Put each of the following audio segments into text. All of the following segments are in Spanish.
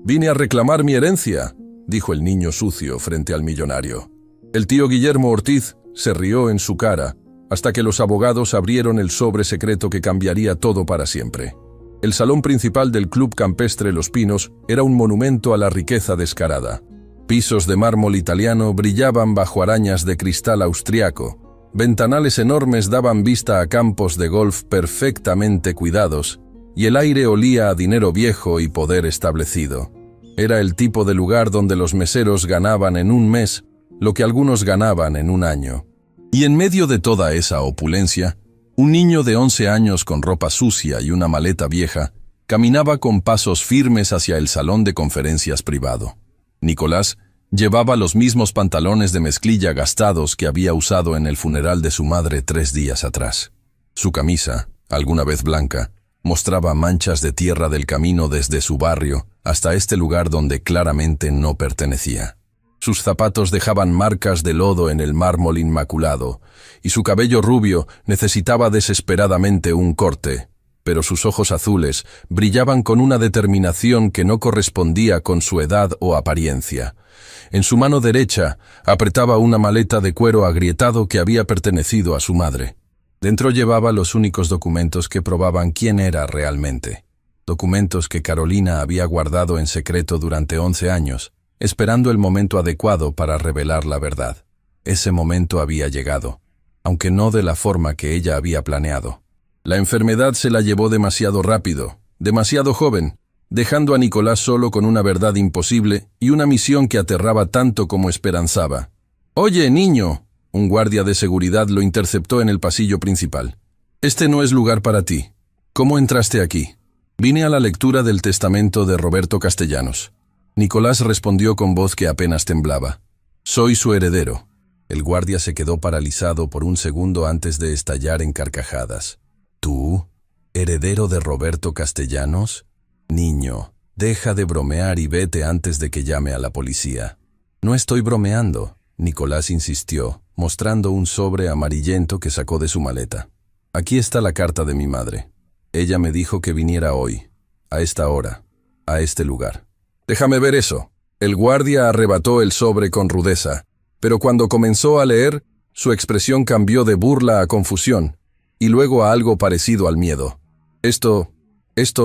Vine a reclamar mi herencia, dijo el niño sucio frente al millonario. El tío Guillermo Ortiz se rió en su cara, hasta que los abogados abrieron el sobre secreto que cambiaría todo para siempre. El salón principal del Club Campestre Los Pinos era un monumento a la riqueza descarada. Pisos de mármol italiano brillaban bajo arañas de cristal austriaco. Ventanales enormes daban vista a campos de golf perfectamente cuidados, y el aire olía a dinero viejo y poder establecido. Era el tipo de lugar donde los meseros ganaban en un mes lo que algunos ganaban en un año. Y en medio de toda esa opulencia, un niño de 11 años con ropa sucia y una maleta vieja caminaba con pasos firmes hacia el salón de conferencias privado. Nicolás llevaba los mismos pantalones de mezclilla gastados que había usado en el funeral de su madre 3 días atrás. Su camisa, alguna vez blanca, mostraba manchas de tierra del camino desde su barrio hasta este lugar donde claramente no pertenecía. Sus zapatos dejaban marcas de lodo en el mármol inmaculado, y su cabello rubio necesitaba desesperadamente un corte, pero sus ojos azules brillaban con una determinación que no correspondía con su edad o apariencia. En su mano derecha apretaba una maleta de cuero agrietado que había pertenecido a su madre. Dentro llevaba los únicos documentos que probaban quién era realmente. Documentos que Carolina había guardado en secreto durante 11 años, esperando el momento adecuado para revelar la verdad. Ese momento había llegado, aunque no de la forma que ella había planeado. La enfermedad se la llevó demasiado rápido, demasiado joven, dejando a Nicolás solo con una verdad imposible y una misión que aterraba tanto como esperanzaba. «Oye, niño», un guardia de seguridad lo interceptó en el pasillo principal. «Este no es lugar para ti. ¿Cómo entraste aquí?» «Vine a la lectura del testamento de Roberto Castellanos». Nicolás respondió con voz que apenas temblaba. «Soy su heredero». El guardia se quedó paralizado por un segundo antes de estallar en carcajadas. «¿Tú? ¿Heredero de Roberto Castellanos? Niño, deja de bromear y vete antes de que llame a la policía». «No estoy bromeando», Nicolás insistió, mostrando un sobre amarillento que sacó de su maleta. «Aquí está la carta de mi madre. Ella me dijo que viniera hoy, a esta hora, a este lugar». «Déjame ver eso». El guardia arrebató el sobre con rudeza, pero cuando comenzó a leer, su expresión cambió de burla a confusión, y luego a algo parecido al miedo. Esto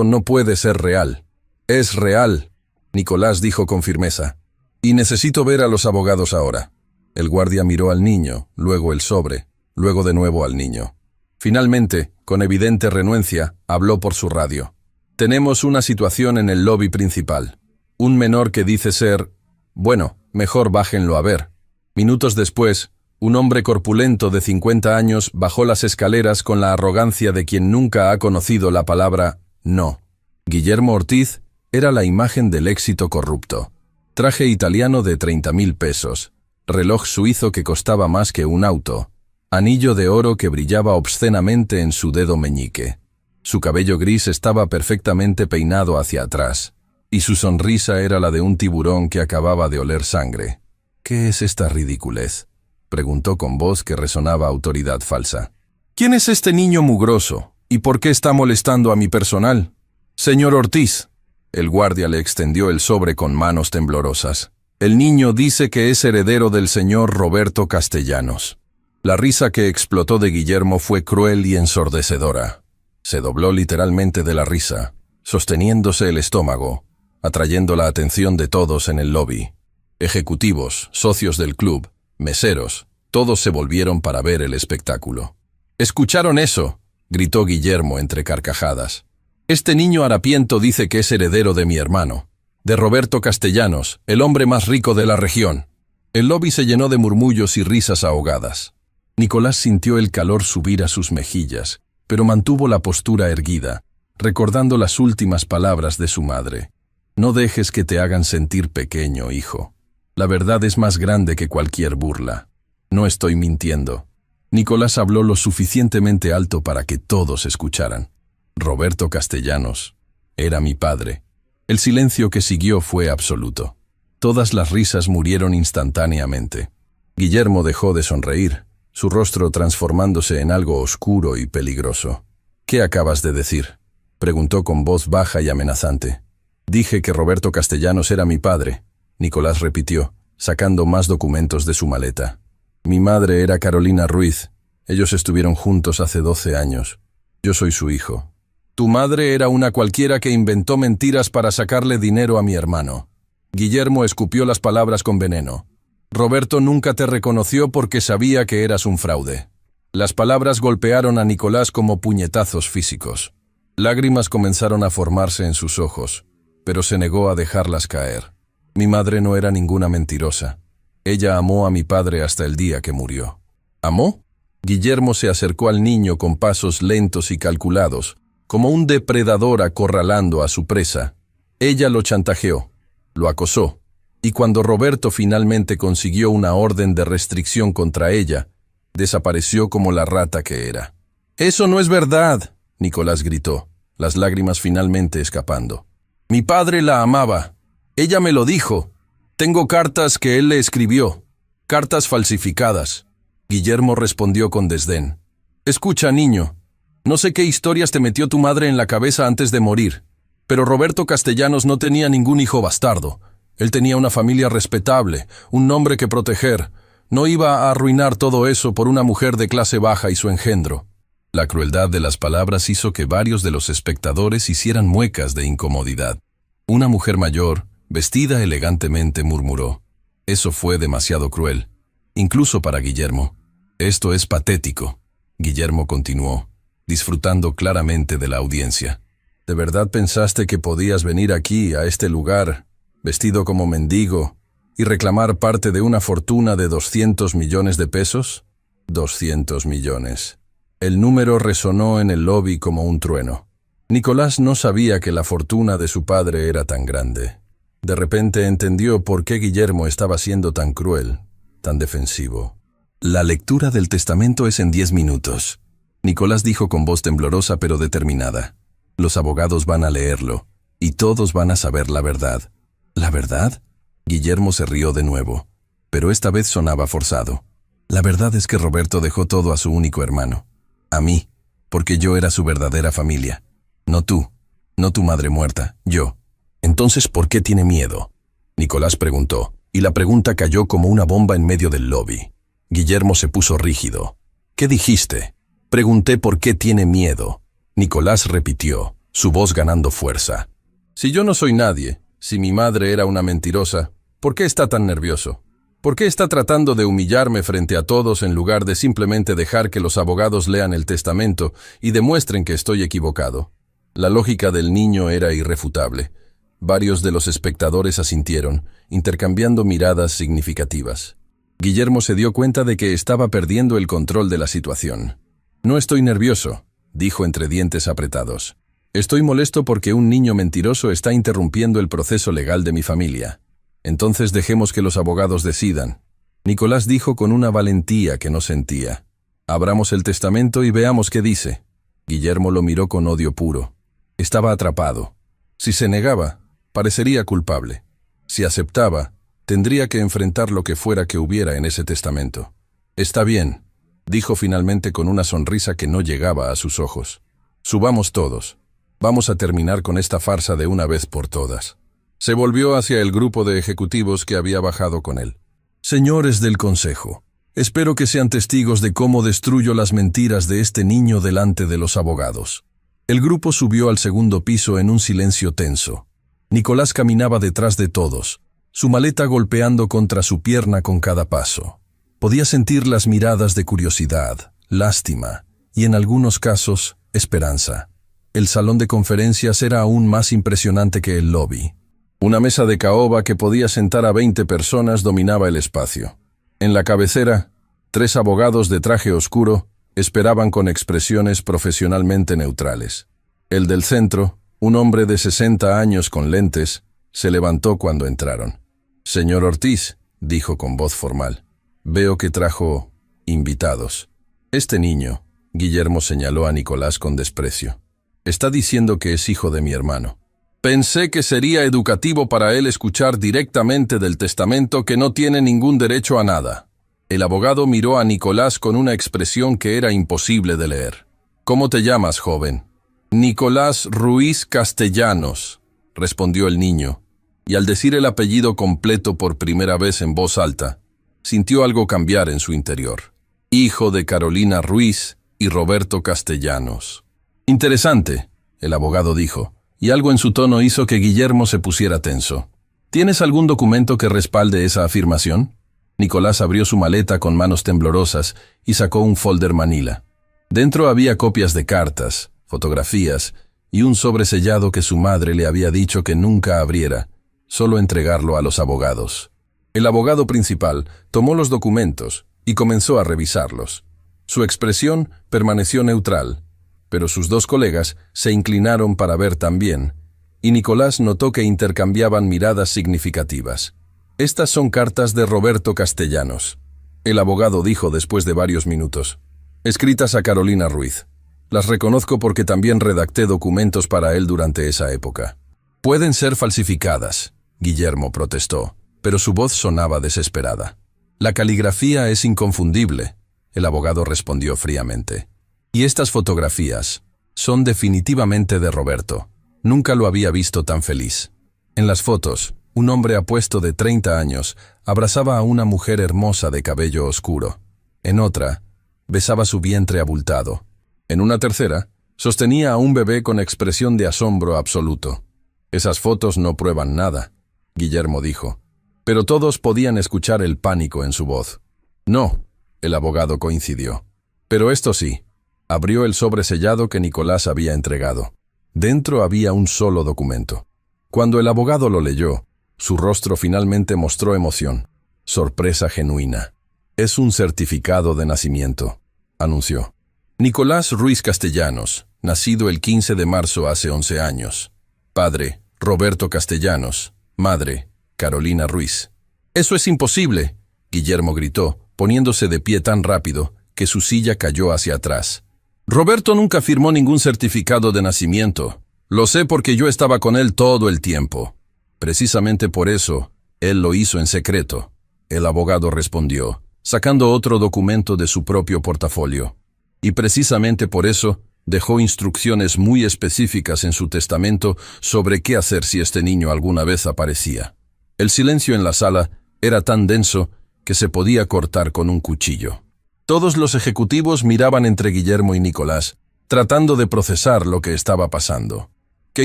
no puede ser real». «Es real», Nicolás dijo con firmeza. «Y necesito ver a los abogados ahora». El guardia miró al niño, luego el sobre, luego de nuevo al niño. Finalmente, con evidente renuencia, habló por su radio. «Tenemos una situación en el lobby principal. Un menor que dice ser... Bueno, mejor bájenlo a ver». Minutos después, un hombre corpulento de 50 años bajó las escaleras con la arrogancia de quien nunca ha conocido la palabra no. Guillermo Ortiz era la imagen del éxito corrupto. Traje italiano de 30.000 pesos, reloj suizo que costaba más que un auto, anillo de oro que brillaba obscenamente en su dedo meñique. Su cabello gris estaba perfectamente peinado hacia atrás, y su sonrisa era la de un tiburón que acababa de oler sangre. «¿Qué es esta ridiculez?», preguntó con voz que resonaba autoridad falsa. «¿Quién es este niño mugroso? ¿Y por qué está molestando a mi personal?» «Señor Ortiz». El guardia le extendió el sobre con manos temblorosas. «El niño dice que es heredero del señor Roberto Castellanos». La risa que explotó de Guillermo fue cruel y ensordecedora. Se dobló literalmente de la risa, sosteniéndose el estómago, atrayendo la atención de todos en el lobby. Ejecutivos, socios del club, meseros, todos se volvieron para ver el espectáculo. «¿Escucharon eso?», gritó Guillermo entre carcajadas. «Este niño harapiento dice que es heredero de mi hermano, de Roberto Castellanos, el hombre más rico de la región». El lobby se llenó de murmullos y risas ahogadas. Nicolás sintió el calor subir a sus mejillas, pero mantuvo la postura erguida, recordando las últimas palabras de su madre. «No dejes que te hagan sentir pequeño, hijo. La verdad es más grande que cualquier burla. No estoy mintiendo». Nicolás habló lo suficientemente alto para que todos escucharan. «Roberto Castellanos era mi padre». El silencio que siguió fue absoluto. Todas las risas murieron instantáneamente. Guillermo dejó de sonreír, su rostro transformándose en algo oscuro y peligroso. «¿Qué acabas de decir?», preguntó con voz baja y amenazante. Dije que Roberto Castellanos era mi padre, Nicolás repitió, sacando más documentos de su maleta. Mi madre era Carolina Ruiz. Ellos estuvieron juntos hace 12 años. Yo soy su hijo. Tu madre era una cualquiera que inventó mentiras para sacarle dinero a mi hermano. Guillermo escupió las palabras con veneno. Roberto nunca te reconoció porque sabía que eras un fraude. Las palabras golpearon a Nicolás como puñetazos físicos. Lágrimas comenzaron a formarse en sus ojos, pero se negó a dejarlas caer. Mi madre no era ninguna mentirosa. Ella amó a mi padre hasta el día que murió. ¿Amó? Guillermo se acercó al niño con pasos lentos y calculados, como un depredador acorralando a su presa. Ella lo chantajeó, lo acosó, y cuando Roberto finalmente consiguió una orden de restricción contra ella, desapareció como la rata que era. «¡Eso no es verdad!», Nicolás gritó, las lágrimas finalmente escapando. «Mi padre la amaba. Ella me lo dijo. Tengo cartas que él le escribió, cartas falsificadas». Guillermo respondió con desdén. «Escucha, niño, no sé qué historias te metió tu madre en la cabeza antes de morir, pero Roberto Castellanos no tenía ningún hijo bastardo. Él tenía una familia respetable, un nombre que proteger. No iba a arruinar todo eso por una mujer de clase baja y su engendro». La crueldad de las palabras hizo que varios de los espectadores hicieran muecas de incomodidad. Una mujer mayor, vestida elegantemente, murmuró: «Eso fue demasiado cruel, incluso para Guillermo. Esto es patético». Guillermo continuó, disfrutando claramente de la audiencia. «¿De verdad pensaste que podías venir aquí, a este lugar, vestido como mendigo, y reclamar parte de una fortuna de 200 millones de pesos? 200 millones. El número resonó en el lobby como un trueno. Nicolás no sabía que la fortuna de su padre era tan grande. De repente entendió por qué Guillermo estaba siendo tan cruel, tan defensivo. «La lectura del testamento es en 10 minutos», Nicolás dijo con voz temblorosa pero determinada. «Los abogados van a leerlo, y todos van a saber la verdad». «¿La verdad?». Guillermo se rió de nuevo, pero esta vez sonaba forzado. «La verdad es que Roberto dejó todo a su único hermano. A mí, porque yo era su verdadera familia. No tú, no tu madre muerta, yo». «Entonces, ¿por qué tiene miedo?», Nicolás preguntó, y la pregunta cayó como una bomba en medio del lobby. Guillermo se puso rígido. «¿Qué dijiste?». «Pregunté por qué tiene miedo», Nicolás repitió, su voz ganando fuerza. «Si yo no soy nadie, si mi madre era una mentirosa, ¿por qué está tan nervioso? ¿Por qué está tratando de humillarme frente a todos en lugar de simplemente dejar que los abogados lean el testamento y demuestren que estoy equivocado?». La lógica del niño era irrefutable. Varios de los espectadores asintieron, intercambiando miradas significativas. Guillermo se dio cuenta de que estaba perdiendo el control de la situación. «No estoy nervioso», dijo entre dientes apretados. «Estoy molesto porque un niño mentiroso está interrumpiendo el proceso legal de mi familia. Entonces dejemos que los abogados decidan». Nicolás dijo con una valentía que no sentía. «Abramos el testamento y veamos qué dice». Guillermo lo miró con odio puro. Estaba atrapado. Si se negaba, parecería culpable. Si aceptaba, tendría que enfrentar lo que fuera que hubiera en ese testamento. «Está bien», dijo finalmente con una sonrisa que no llegaba a sus ojos. «Subamos todos. Vamos a terminar con esta farsa de una vez por todas». Se volvió hacia el grupo de ejecutivos que había bajado con él. «Señores del Consejo, espero que sean testigos de cómo destruyo las mentiras de este niño delante de los abogados». El grupo subió al segundo piso en un silencio tenso. Nicolás caminaba detrás de todos, su maleta golpeando contra su pierna con cada paso. Podía sentir las miradas de curiosidad, lástima y, en algunos casos, esperanza. El salón de conferencias era aún más impresionante que el lobby. Una mesa de caoba que podía sentar a 20 personas dominaba el espacio. En la cabecera, 3 abogados de traje oscuro esperaban con expresiones profesionalmente neutrales. El del centro, un hombre de 60 años con lentes, se levantó cuando entraron. «Señor Ortiz», dijo con voz formal, «veo que trajo invitados». «Este niño», Guillermo señaló a Nicolás con desprecio, «está diciendo que es hijo de mi hermano. Pensé que sería educativo para él escuchar directamente del testamento que no tiene ningún derecho a nada». El abogado miró a Nicolás con una expresión que era imposible de leer. «¿Cómo te llamas, joven?» «Nicolás Ruiz Castellanos». respondió el niño, y al decir el apellido completo por primera vez en voz alta, sintió algo cambiar en su interior. Hijo de Carolina Ruiz y Roberto Castellanos. Interesante, el abogado dijo, y algo en su tono hizo que Guillermo se pusiera tenso. ¿Tienes algún documento que respalde esa afirmación? Nicolás abrió su maleta con manos temblorosas y sacó un folder manila. Dentro había copias de cartas, fotografías y un sobresellado que su madre le había dicho que nunca abriera, solo entregarlo a los abogados. El abogado principal tomó los documentos y comenzó a revisarlos. Su expresión permaneció neutral, pero sus dos colegas se inclinaron para ver también, y Nicolás notó que intercambiaban miradas significativas. Estas son cartas de Roberto Castellanos, el abogado dijo después de varios minutos, escritas a Carolina Ruiz. Las reconozco porque también redacté documentos para él durante esa época. Pueden ser falsificadas, Guillermo protestó, pero su voz sonaba desesperada. La caligrafía es inconfundible, el abogado respondió fríamente. Y estas fotografías son definitivamente de Roberto. Nunca lo había visto tan feliz. En las fotos, un hombre apuesto de 30 años abrazaba a una mujer hermosa de cabello oscuro. En otra, besaba su vientre abultado. En una tercera, sostenía a un bebé con expresión de asombro absoluto. Esas fotos no prueban nada, Guillermo dijo, pero todos podían escuchar el pánico en su voz. No, el abogado coincidió. Pero esto sí, abrió el sobresellado que Nicolás había entregado. Dentro había un solo documento. Cuando el abogado lo leyó, su rostro finalmente mostró emoción, sorpresa genuina. Es un certificado de nacimiento, anunció. Nicolás Ruiz Castellanos, nacido el 15 de marzo hace 11 años. Padre, Roberto Castellanos. Madre, Carolina Ruiz. «¡Eso es imposible!», Guillermo gritó, poniéndose de pie tan rápido que su silla cayó hacia atrás. «Roberto nunca firmó ningún certificado de nacimiento. Lo sé porque yo estaba con él todo el tiempo. Precisamente por eso, él lo hizo en secreto», el abogado respondió, sacando otro documento de su propio portafolio. «Y precisamente por eso, dejó instrucciones muy específicas en su testamento sobre qué hacer si este niño alguna vez aparecía. El silencio en la sala era tan denso que se podía cortar con un cuchillo. Todos los ejecutivos miraban entre Guillermo y Nicolás, tratando de procesar lo que estaba pasando. «¿Qué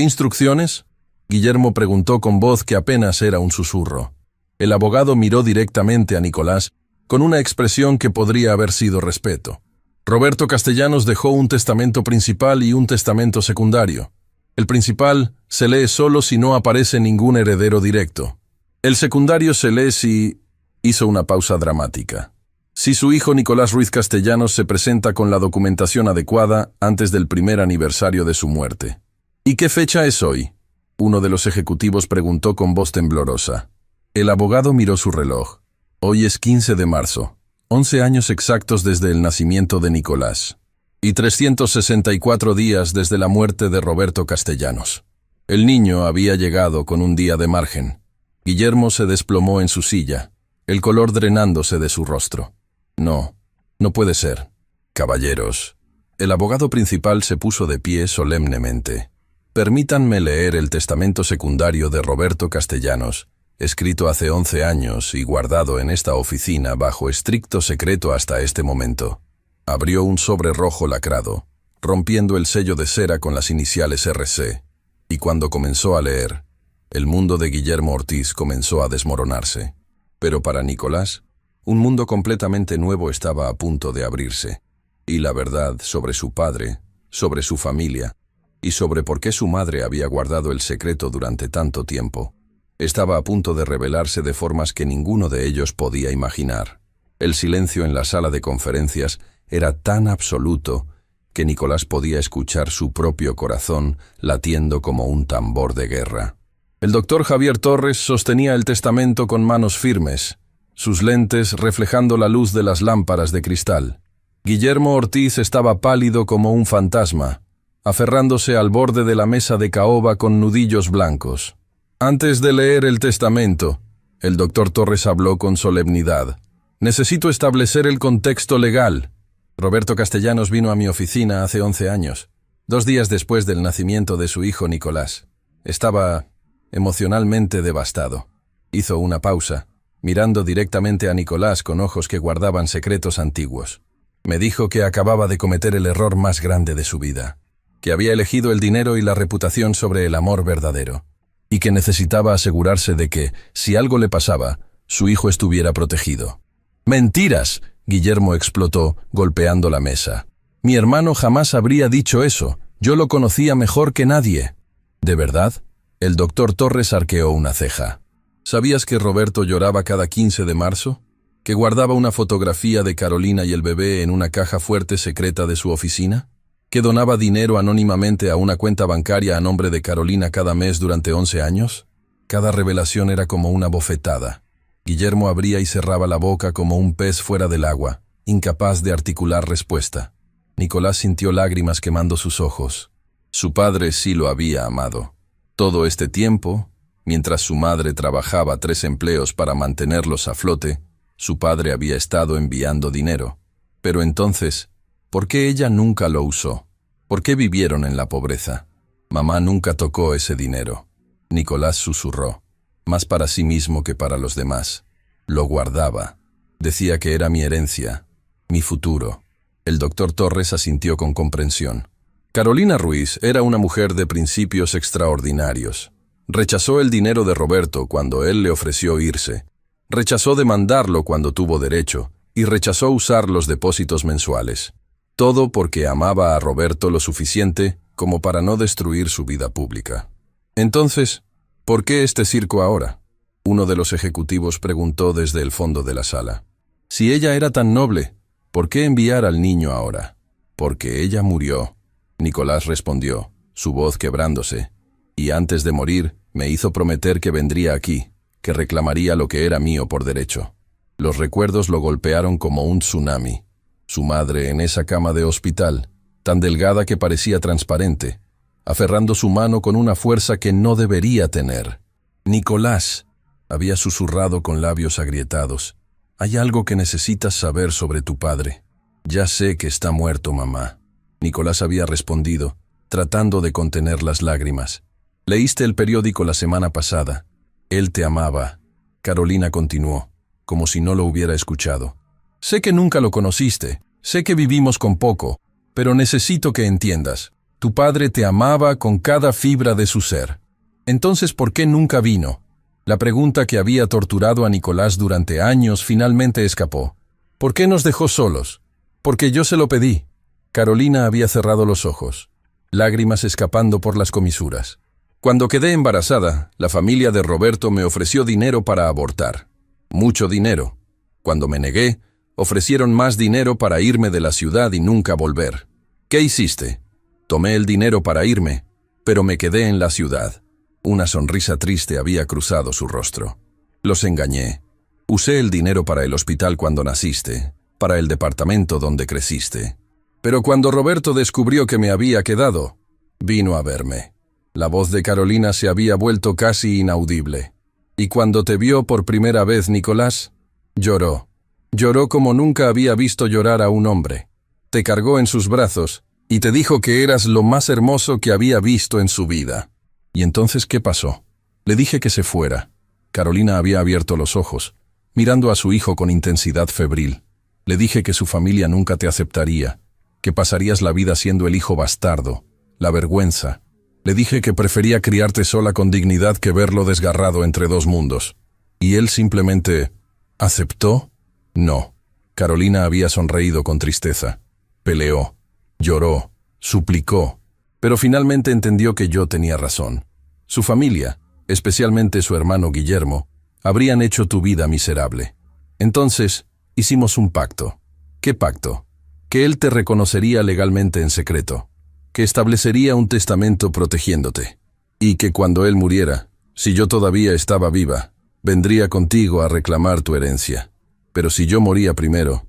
instrucciones?», Guillermo preguntó con voz que apenas era un susurro. El abogado miró directamente a Nicolás, con una expresión que podría haber sido respeto. «Roberto Castellanos dejó un testamento principal y un testamento secundario. El principal se lee solo si no aparece ningún heredero directo. El secundario se lee si...» Hizo una pausa dramática. «Si su hijo Nicolás Ruiz Castellanos se presenta con la documentación adecuada antes del primer aniversario de su muerte». «¿Y qué fecha es hoy?», uno de los ejecutivos preguntó con voz temblorosa. El abogado miró su reloj. «Hoy es 15 de marzo. 11 años exactos desde el nacimiento de Nicolás, y 364 días desde la muerte de Roberto Castellanos». El niño había llegado con un día de margen. Guillermo se desplomó en su silla, el color drenándose de su rostro. «No, no puede ser. Caballeros». El abogado principal se puso de pie solemnemente. «Permítanme leer el testamento secundario de Roberto Castellanos, escrito hace 11 años y guardado en esta oficina bajo estricto secreto hasta este momento». Abrió un sobre rojo lacrado, rompiendo el sello de cera con las iniciales RC, y cuando comenzó a leer, el mundo de Guillermo Ortiz comenzó a desmoronarse. Pero para Nicolás, un mundo completamente nuevo estaba a punto de abrirse, y la verdad sobre su padre, sobre su familia, y sobre por qué su madre había guardado el secreto durante tanto tiempo, estaba a punto de revelarse de formas que ninguno de ellos podía imaginar. El silencio en la sala de conferencias era tan absoluto que Nicolás podía escuchar su propio corazón latiendo como un tambor de guerra. El doctor Javier Torres sostenía el testamento con manos firmes, sus lentes reflejando la luz de las lámparas de cristal. Guillermo Ortiz estaba pálido como un fantasma, aferrándose al borde de la mesa de caoba con nudillos blancos. Antes de leer el testamento, el doctor Torres habló con solemnidad. «Necesito establecer el contexto legal. Roberto Castellanos vino a mi oficina hace 11 años, 2 días después del nacimiento de su hijo Nicolás. Estaba emocionalmente devastado. Hizo una pausa, mirando directamente a Nicolás con ojos que guardaban secretos antiguos. Me dijo que acababa de cometer el error más grande de su vida, que había elegido el dinero y la reputación sobre el amor verdadero, y que necesitaba asegurarse de que, si algo le pasaba, su hijo estuviera protegido. ¡Mentiras!, Guillermo explotó, golpeando la mesa. Mi hermano jamás habría dicho eso. Yo lo conocía mejor que nadie. ¿De verdad? El doctor Torres arqueó una ceja. ¿Sabías que Roberto lloraba cada 15 de marzo? ¿Que guardaba una fotografía de Carolina y el bebé en una caja fuerte secreta de su oficina? ¿Que donaba dinero anónimamente a una cuenta bancaria a nombre de Carolina cada mes durante 11 años? Cada revelación era como una bofetada. Guillermo abría y cerraba la boca como un pez fuera del agua, incapaz de articular respuesta. Nicolás sintió lágrimas quemando sus ojos. Su padre sí lo había amado. Todo este tiempo, mientras su madre trabajaba 3 empleos para mantenerlos a flote, su padre había estado enviando dinero. Pero entonces, ¿por qué ella nunca lo usó? ¿Por qué vivieron en la pobreza? Mamá nunca tocó ese dinero. Nicolás susurró, más para sí mismo que para los demás. Lo guardaba. Decía que era mi herencia, mi futuro. El doctor Torres asintió con comprensión. Carolina Ruiz era una mujer de principios extraordinarios. Rechazó el dinero de Roberto cuando él le ofreció irse. Rechazó demandarlo cuando tuvo derecho y rechazó usar los depósitos mensuales. Todo porque amaba a Roberto lo suficiente como para no destruir su vida pública. Entonces, ¿por qué este circo ahora? Uno de los ejecutivos preguntó desde el fondo de la sala. Si ella era tan noble, ¿por qué enviar al niño ahora? Porque ella murió. Nicolás respondió, su voz quebrándose. Y antes de morir, me hizo prometer que vendría aquí, que reclamaría lo que era mío por derecho. Los recuerdos lo golpearon como un tsunami. Su madre en esa cama de hospital, tan delgada que parecía transparente, aferrando su mano con una fuerza que no debería tener. Nicolás, había susurrado con labios agrietados, hay algo que necesitas saber sobre tu padre. Ya sé que está muerto, mamá. Nicolás había respondido, tratando de contener las lágrimas. Leíste el periódico la semana pasada. Él te amaba. Carolina continuó, como si no lo hubiera escuchado. Sé que nunca lo conociste, sé que vivimos con poco, pero necesito que entiendas. Tu padre te amaba con cada fibra de su ser. Entonces, ¿por qué nunca vino? La pregunta que había torturado a Nicolás durante años finalmente escapó. ¿Por qué nos dejó solos? Porque yo se lo pedí. Carolina había cerrado los ojos, lágrimas escapando por las comisuras. Cuando quedé embarazada, la familia de Roberto me ofreció dinero para abortar. Mucho dinero. Cuando me negué, ofrecieron más dinero para irme de la ciudad y nunca volver. ¿Qué hiciste? Tomé el dinero para irme, pero me quedé en la ciudad. Una sonrisa triste había cruzado su rostro. Los engañé. Usé el dinero para el hospital cuando naciste, para el departamento donde creciste. Pero cuando Roberto descubrió que me había quedado, vino a verme. La voz de Carolina se había vuelto casi inaudible. Y cuando te vio por primera vez, Nicolás, lloró. Lloró como nunca había visto llorar a un hombre. Te cargó en sus brazos y te dijo que eras lo más hermoso que había visto en su vida. ¿Y entonces qué pasó? Le dije que se fuera. Carolina había abierto los ojos, mirando a su hijo con intensidad febril. Le dije que su familia nunca te aceptaría, que pasarías la vida siendo el hijo bastardo, la vergüenza. Le dije que prefería criarte sola con dignidad que verlo desgarrado entre 2 mundos. ¿Y él simplemente aceptó? No. Carolina había sonreído con tristeza. Peleó, lloró, suplicó, pero finalmente entendió que yo tenía razón. Su familia, especialmente su hermano Guillermo, habrían hecho tu vida miserable. Entonces, hicimos un pacto. ¿Qué pacto? Que él te reconocería legalmente en secreto, que establecería un testamento protegiéndote, y que cuando él muriera, si yo todavía estaba viva, vendría contigo a reclamar tu herencia. Pero si yo moría primero,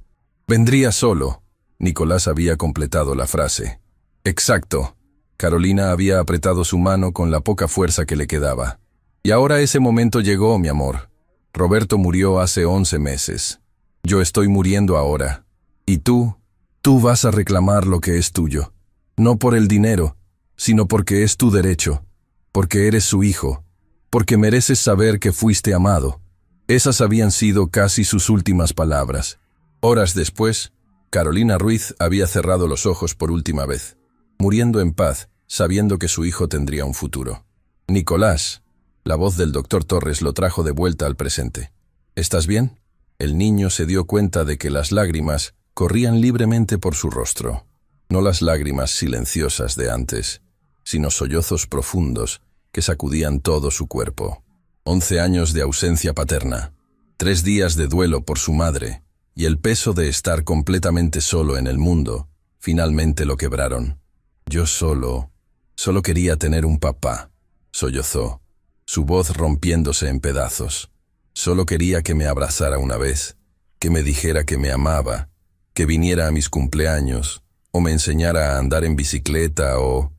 vendría solo. Nicolás había completado la frase. Exacto. Carolina había apretado su mano con la poca fuerza que le quedaba. Y ahora ese momento llegó, mi amor. Roberto murió hace 11 meses. Yo estoy muriendo ahora. Y tú vas a reclamar lo que es tuyo. No por el dinero, sino porque es tu derecho. Porque eres su hijo. porque mereces saber que fuiste amado. Esas habían sido casi sus últimas palabras. Horas después, Carolina Ruiz había cerrado los ojos por última vez, muriendo en paz, sabiendo que su hijo tendría un futuro. Nicolás, la voz del doctor Torres lo trajo de vuelta al presente. ¿Estás bien? El niño se dio cuenta de que las lágrimas corrían libremente por su rostro. No las lágrimas silenciosas de antes, sino sollozos profundos que sacudían todo su cuerpo. 11 años de ausencia paterna, 3 días de duelo por su madre y el peso de estar completamente solo en el mundo, finalmente lo quebraron. Yo solo quería tener un papá, sollozó, su voz rompiéndose en pedazos. Solo quería que me abrazara una vez, que me dijera que me amaba, que viniera a mis cumpleaños, o me enseñara a andar en bicicleta o...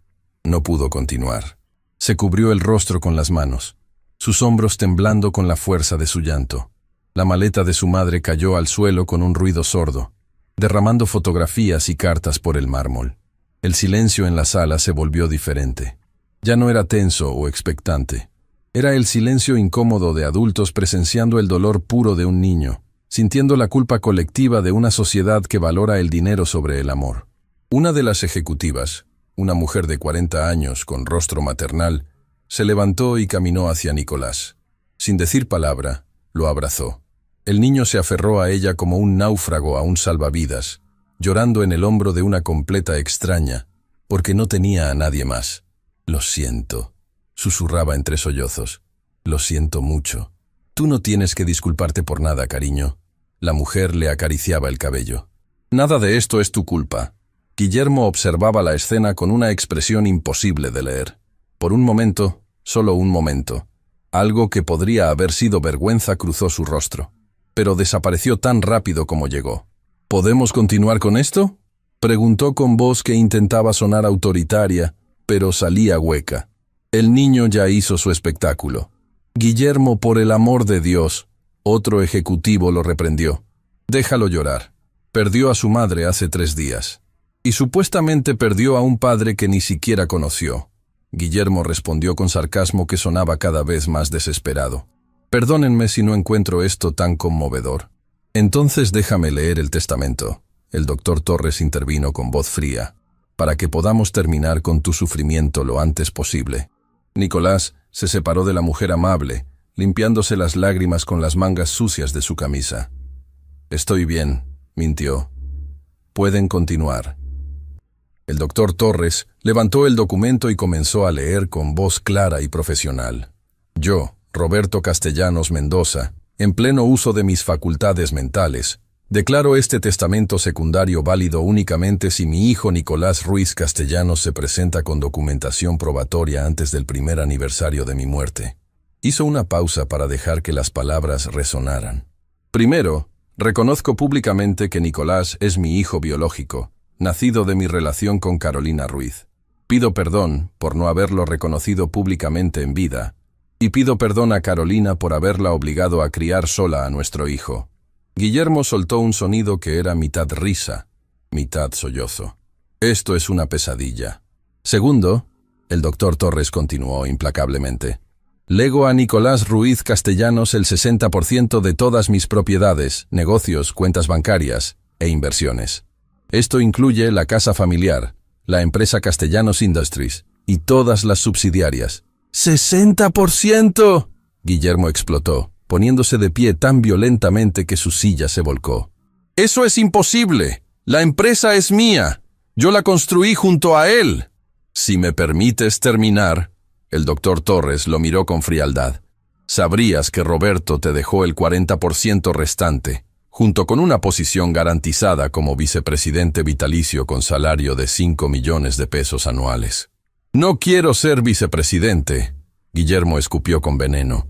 No pudo continuar. Se cubrió el rostro con las manos, sus hombros temblando con la fuerza de su llanto. La maleta de su madre cayó al suelo con un ruido sordo, derramando fotografías y cartas por el mármol. El silencio en la sala se volvió diferente. Ya no era tenso o expectante. Era el silencio incómodo de adultos presenciando el dolor puro de un niño, sintiendo la culpa colectiva de una sociedad que valora el dinero sobre el amor. Una de las ejecutivas, una mujer de 40 años con rostro maternal, se levantó y caminó hacia Nicolás. Sin decir palabra, lo abrazó. El niño se aferró a ella como un náufrago a un salvavidas, llorando en el hombro de una completa extraña, porque no tenía a nadie más. «Lo siento», susurraba entre sollozos. «Lo siento mucho. Tú no tienes que disculparte por nada, cariño». La mujer le acariciaba el cabello. «Nada de esto es tu culpa». Guillermo observaba la escena con una expresión imposible de leer. Por un momento, solo un momento, algo que podría haber sido vergüenza cruzó su rostro, pero desapareció tan rápido como llegó. «¿Podemos continuar con esto?», preguntó con voz que intentaba sonar autoritaria, pero salía hueca. El niño ya hizo su espectáculo. «Guillermo, por el amor de Dios», otro ejecutivo lo reprendió. «Déjalo llorar. Perdió a su madre hace 3 días. Y supuestamente perdió a un padre que ni siquiera conoció». Guillermo respondió con sarcasmo que sonaba cada vez más desesperado. «Perdónenme si no encuentro esto tan conmovedor». «Entonces déjame leer el testamento». El doctor Torres intervino con voz fría. «Para que podamos terminar con tu sufrimiento lo antes posible». Nicolás se separó de la mujer amable, limpiándose las lágrimas con las mangas sucias de su camisa. «Estoy bien», mintió. «Pueden continuar». El doctor Torres levantó el documento y comenzó a leer con voz clara y profesional. «Yo, Roberto Castellanos Mendoza, en pleno uso de mis facultades mentales, declaro este testamento secundario válido únicamente si mi hijo Nicolás Ruiz Castellanos se presenta con documentación probatoria antes del primer aniversario de mi muerte». Hizo una pausa para dejar que las palabras resonaran. «Primero, reconozco públicamente que Nicolás es mi hijo biológico, nacido de mi relación con Carolina Ruiz. Pido perdón por no haberlo reconocido públicamente en vida, y pido perdón a Carolina por haberla obligado a criar sola a nuestro hijo». Guillermo soltó un sonido que era mitad risa, mitad sollozo. «Esto es una pesadilla». Segundo, el doctor Torres continuó implacablemente, «lego a Nicolás Ruiz Castellanos el 60% de todas mis propiedades, negocios, cuentas bancarias e inversiones. Esto incluye la casa familiar, la empresa Castellanos Industries y todas las subsidiarias». «¡60%!», Guillermo explotó, poniéndose de pie tan violentamente que su silla se volcó. «¡Eso es imposible! La empresa es mía. Yo la construí junto a él». «Si me permites terminar», el doctor Torres lo miró con frialdad, «sabrías que Roberto te dejó el 40% restante, junto con una posición garantizada como vicepresidente vitalicio con salario de 5 millones de pesos anuales». «No quiero ser vicepresidente», Guillermo escupió con veneno.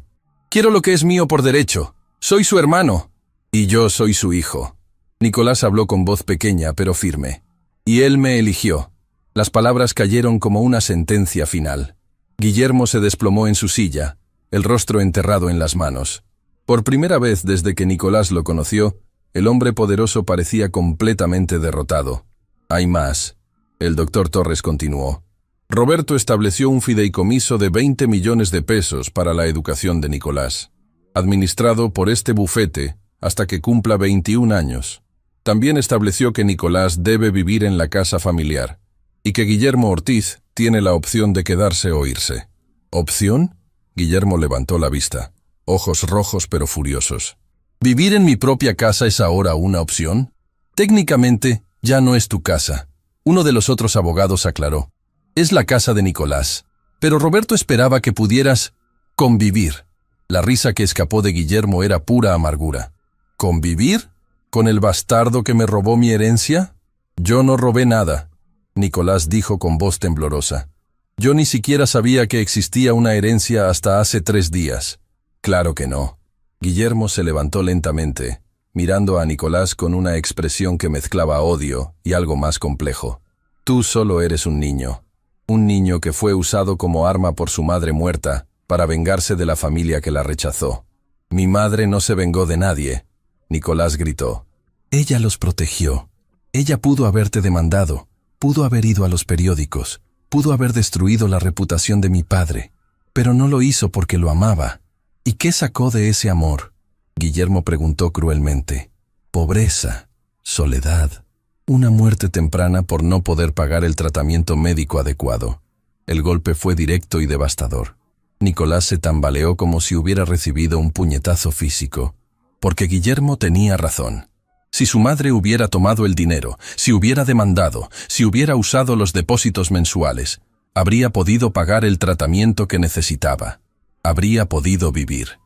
«Quiero lo que es mío por derecho. Soy su hermano. Y yo soy su hijo». Nicolás habló con voz pequeña pero firme. «Y él me eligió». Las palabras cayeron como una sentencia final. Guillermo se desplomó en su silla, el rostro enterrado en las manos. Por primera vez desde que Nicolás lo conoció, el hombre poderoso parecía completamente derrotado. «Hay más», el doctor Torres continuó. Roberto estableció un fideicomiso de 20 millones de pesos para la educación de Nicolás, administrado por este bufete hasta que cumpla 21 años. También estableció que Nicolás debe vivir en la casa familiar y que Guillermo Ortiz tiene la opción de quedarse o irse. ¿Opción? Guillermo levantó la vista, ojos rojos pero furiosos. ¿Vivir en mi propia casa es ahora una opción? Técnicamente, ya no es tu casa. Uno de los otros abogados aclaró. Es la casa de Nicolás. Pero Roberto esperaba que pudieras convivir. La risa que escapó de Guillermo era pura amargura. ¿Convivir? ¿Con el bastardo que me robó mi herencia? Yo no robé nada, Nicolás dijo con voz temblorosa. Yo ni siquiera sabía que existía una herencia hasta hace 3 días. Claro que no. Guillermo se levantó lentamente, mirando a Nicolás con una expresión que mezclaba odio y algo más complejo. Tú solo eres un niño que fue usado como arma por su madre muerta para vengarse de la familia que la rechazó. Mi madre no se vengó de nadie, Nicolás gritó. Ella los protegió. Ella pudo haberte demandado, pudo haber ido a los periódicos, pudo haber destruido la reputación de mi padre, pero no lo hizo porque lo amaba. ¿Y qué sacó de ese amor? Guillermo preguntó cruelmente. Pobreza, soledad, una muerte temprana por no poder pagar el tratamiento médico adecuado. El golpe fue directo y devastador. Nicolás se tambaleó como si hubiera recibido un puñetazo físico, porque Guillermo tenía razón. Si su madre hubiera tomado el dinero, si hubiera demandado, si hubiera usado los depósitos mensuales, habría podido pagar el tratamiento que necesitaba. Habría podido vivir.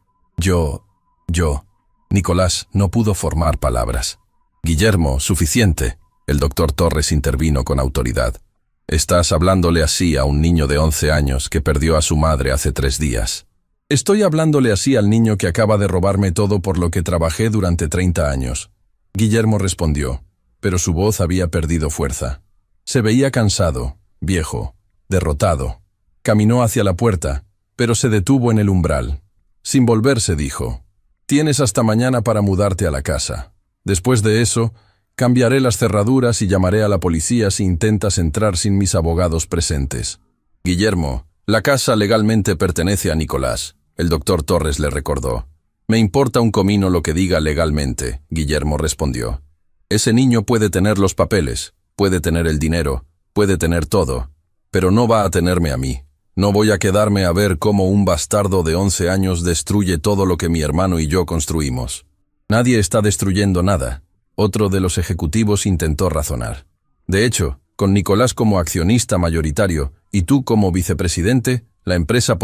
Nicolás no pudo formar palabras. Guillermo, suficiente. El doctor Torres intervino con autoridad. Estás hablándole así a un niño de 11 años que perdió a su madre hace 3 días. Estoy hablándole así al niño que acaba de robarme todo por lo que trabajé durante 30 años. Guillermo respondió, pero su voz había perdido fuerza. Se veía cansado, viejo, derrotado. Caminó hacia la puerta, pero se detuvo en el umbral. Sin volverse dijo, tienes hasta mañana para mudarte a la casa. Después de eso, cambiaré las cerraduras y llamaré a la policía si intentas entrar sin mis abogados presentes. Guillermo, la casa legalmente pertenece a Nicolás, el doctor Torres le recordó. Me importa un comino lo que diga legalmente, Guillermo respondió. Ese niño puede tener los papeles, puede tener el dinero, puede tener todo, pero no va a tenerme a mí. No voy a quedarme a ver cómo un bastardo de 11 años destruye todo lo que mi hermano y yo construimos. Nadie está destruyendo nada. Otro de los ejecutivos intentó razonar. De hecho, con Nicolás como accionista mayoritario y tú como vicepresidente, la empresa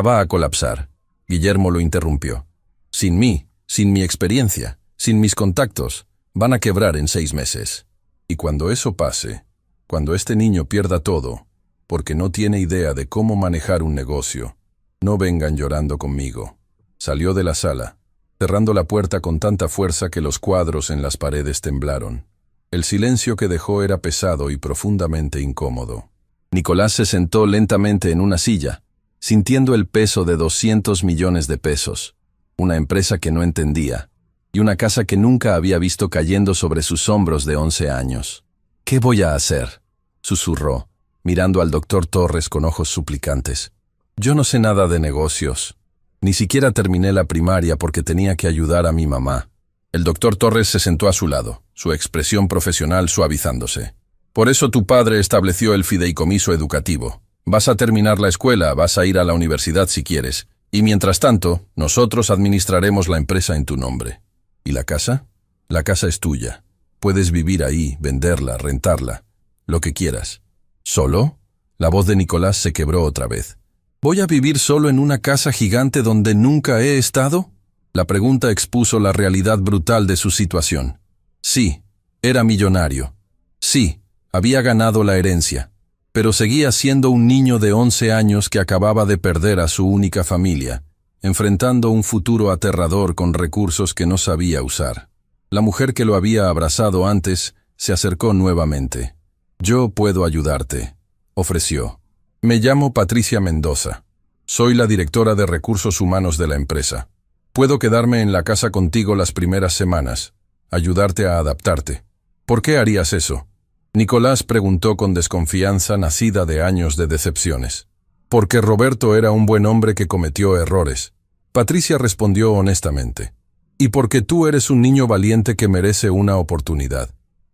va a colapsar. Guillermo lo interrumpió. Sin mí, sin mi experiencia, sin mis contactos, van a quebrar en 6 meses. Y cuando eso pase, cuando este niño pierda todo, porque no tiene idea de cómo manejar un negocio, no vengan llorando conmigo. Salió de la sala, cerrando la puerta con tanta fuerza que los cuadros en las paredes temblaron. El silencio que dejó era pesado y profundamente incómodo. Nicolás se sentó lentamente en una silla, sintiendo el peso de 200 millones de pesos, una empresa que no entendía, y una casa que nunca había visto cayendo sobre sus hombros de 11 años. ¿Qué voy a hacer?, susurró, mirando al doctor Torres con ojos suplicantes. Yo no sé nada de negocios. Ni siquiera terminé la primaria porque tenía que ayudar a mi mamá. El doctor Torres se sentó a su lado, su expresión profesional suavizándose. Por eso tu padre estableció el fideicomiso educativo. Vas a terminar la escuela, vas a ir a la universidad si quieres, y mientras tanto, nosotros administraremos la empresa en tu nombre. ¿Y la casa? La casa es tuya. Puedes vivir ahí, venderla, rentarla, lo que quieras. ¿Solo? La voz de Nicolás se quebró otra vez. ¿Voy a vivir solo en una casa gigante donde nunca he estado? La pregunta expuso la realidad brutal de su situación. Sí, era millonario. Sí, había ganado la herencia. Pero seguía siendo un niño de 11 años que acababa de perder a su única familia, enfrentando un futuro aterrador con recursos que no sabía usar. La mujer que lo había abrazado antes se acercó nuevamente. Yo puedo ayudarte, ofreció. Me llamo Patricia Mendoza. Soy la directora de recursos humanos de la empresa. Puedo quedarme en la casa contigo las primeras semanas, ayudarte a adaptarte. ¿Por qué harías eso? Nicolás preguntó con desconfianza nacida de años de decepciones. Porque Roberto era un buen hombre que cometió errores. Patricia respondió honestamente. Y porque tú eres un niño valiente que merece una oportunidad.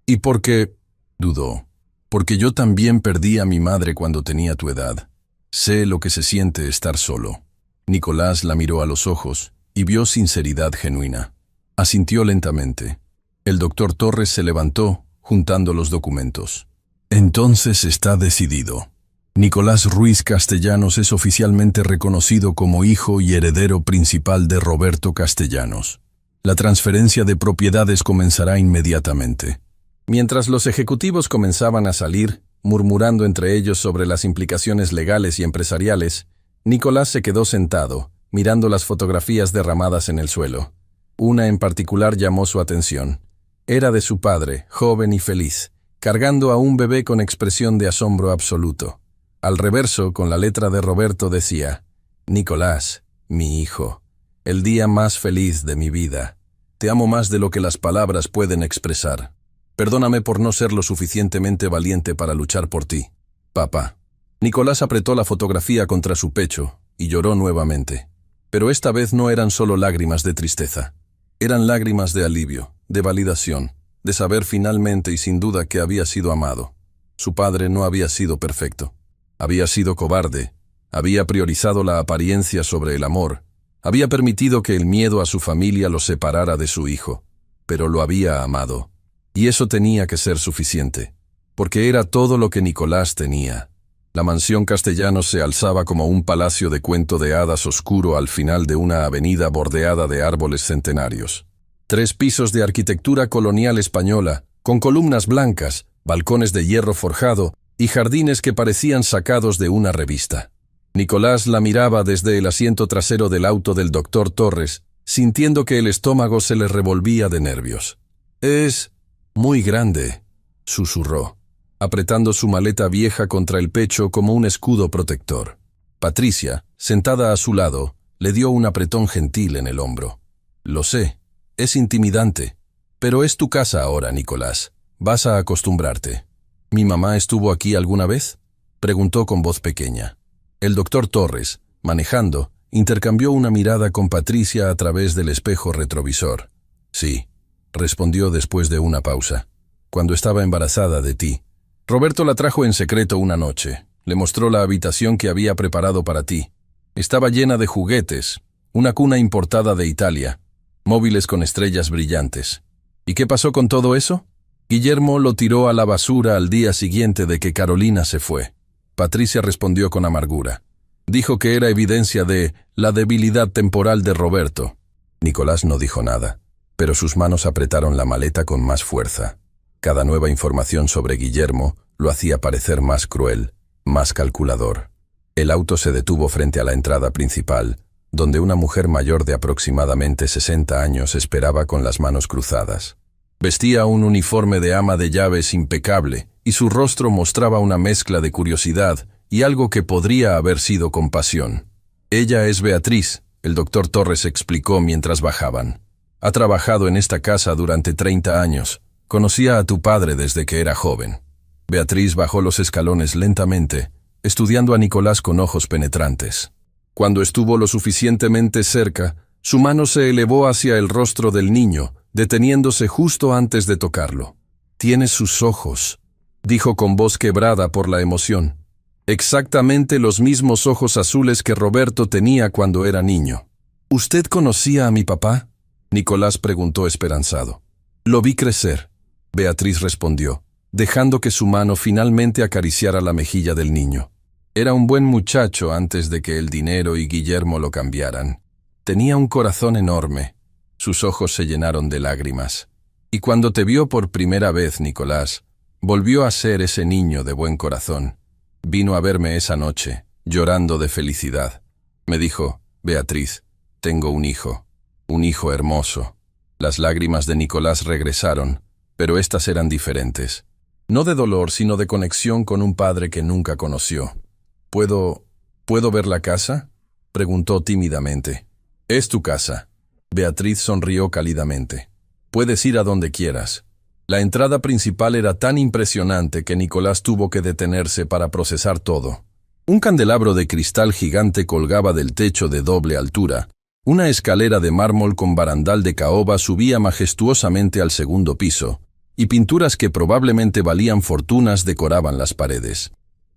Y porque... dudó. Porque yo también perdí a mi madre cuando tenía tu edad. Sé lo que se siente estar solo. Nicolás la miró a los ojos y vio sinceridad genuina. Asintió lentamente. El doctor Torres se levantó, juntando los documentos. Entonces está decidido. Nicolás Ruiz Castellanos es oficialmente reconocido como hijo y heredero principal de Roberto Castellanos. La transferencia de propiedades comenzará inmediatamente. Mientras los ejecutivos comenzaban a salir, murmurando entre ellos sobre las implicaciones legales y empresariales, Nicolás se quedó sentado, mirando las fotografías derramadas en el suelo. Una en particular llamó su atención. Era de su padre, joven y feliz, cargando a un bebé con expresión de asombro absoluto. Al reverso, con la letra de Roberto decía: Nicolás, mi hijo, el día más feliz de mi vida. Te amo más de lo que las palabras pueden expresar. Perdóname por no ser lo suficientemente valiente para luchar por ti, papá. Nicolás apretó la fotografía contra su pecho y lloró nuevamente. Pero esta vez no eran solo lágrimas de tristeza. Eran lágrimas de alivio, de validación, de saber finalmente y sin duda que había sido amado. Su padre no había sido perfecto. Había sido cobarde. Había priorizado la apariencia sobre el amor. Había permitido que el miedo a su familia lo separara de su hijo. Pero lo había amado. Y eso tenía que ser suficiente. Porque era todo lo que Nicolás tenía. La mansión Castellanos se alzaba como un palacio de cuento de hadas oscuro al final de una avenida bordeada de árboles centenarios. 3 pisos de arquitectura colonial española, con columnas blancas, balcones de hierro forjado y jardines que parecían sacados de una revista. Nicolás la miraba desde el asiento trasero del auto del doctor Torres, sintiendo que el estómago se le revolvía de nervios. «Es muy grande», susurró, apretando su maleta vieja contra el pecho como un escudo protector. Patricia, sentada a su lado, le dio un apretón gentil en el hombro. «Lo sé, es intimidante, pero es tu casa ahora, Nicolás. Vas a acostumbrarte». «¿Mi mamá estuvo aquí alguna vez?», preguntó con voz pequeña. El doctor Torres, manejando, intercambió una mirada con Patricia a través del espejo retrovisor. «Sí», respondió después de una pausa. «Cuando estaba embarazada de ti. Roberto la trajo en secreto una noche. Le mostró la habitación que había preparado para ti. Estaba llena de juguetes, una cuna importada de Italia, móviles con estrellas brillantes. ¿Y qué pasó con todo eso? Guillermo lo tiró a la basura al día siguiente de que Carolina se fue». Patricia respondió con amargura. Dijo que era evidencia de la debilidad temporal de Roberto. Nicolás no dijo nada, pero sus manos apretaron la maleta con más fuerza. Cada nueva información sobre Guillermo lo hacía parecer más cruel, más calculador. El auto se detuvo frente a la entrada principal, donde una mujer mayor de aproximadamente 60 años esperaba con las manos cruzadas. Vestía un uniforme de ama de llaves impecable, y su rostro mostraba una mezcla de curiosidad y algo que podría haber sido compasión. «Ella es Beatriz», el doctor Torres explicó mientras bajaban. «Ha trabajado en esta casa durante 30 años. Conocía a tu padre desde que era joven». Beatriz bajó los escalones lentamente, estudiando a Nicolás con ojos penetrantes. Cuando estuvo lo suficientemente cerca, su mano se elevó hacia el rostro del niño, deteniéndose justo antes de tocarlo. «Tienes sus ojos», dijo con voz quebrada por la emoción. «Exactamente los mismos ojos azules que Roberto tenía cuando era niño». «¿Usted conocía a mi papá?», Nicolás preguntó esperanzado. «Lo vi crecer», Beatriz respondió, dejando que su mano finalmente acariciara la mejilla del niño. «Era un buen muchacho antes de que el dinero y Guillermo lo cambiaran. Tenía un corazón enorme». Sus ojos se llenaron de lágrimas. «Y cuando te vio por primera vez, Nicolás, volvió a ser ese niño de buen corazón. Vino a verme esa noche, llorando de felicidad. Me dijo: Beatriz, tengo un hijo hermoso». Las lágrimas de Nicolás regresaron, pero estas eran diferentes. No de dolor, sino de conexión con un padre que nunca conoció. ¿Puedo ver la casa?», preguntó tímidamente. «Es tu casa». Beatriz sonrió cálidamente. «Puedes ir a donde quieras». La entrada principal era tan impresionante que Nicolás tuvo que detenerse para procesar todo. Un candelabro de cristal gigante colgaba del techo de doble altura. Una escalera de mármol con barandal de caoba subía majestuosamente al segundo piso, y pinturas que probablemente valían fortunas decoraban las paredes.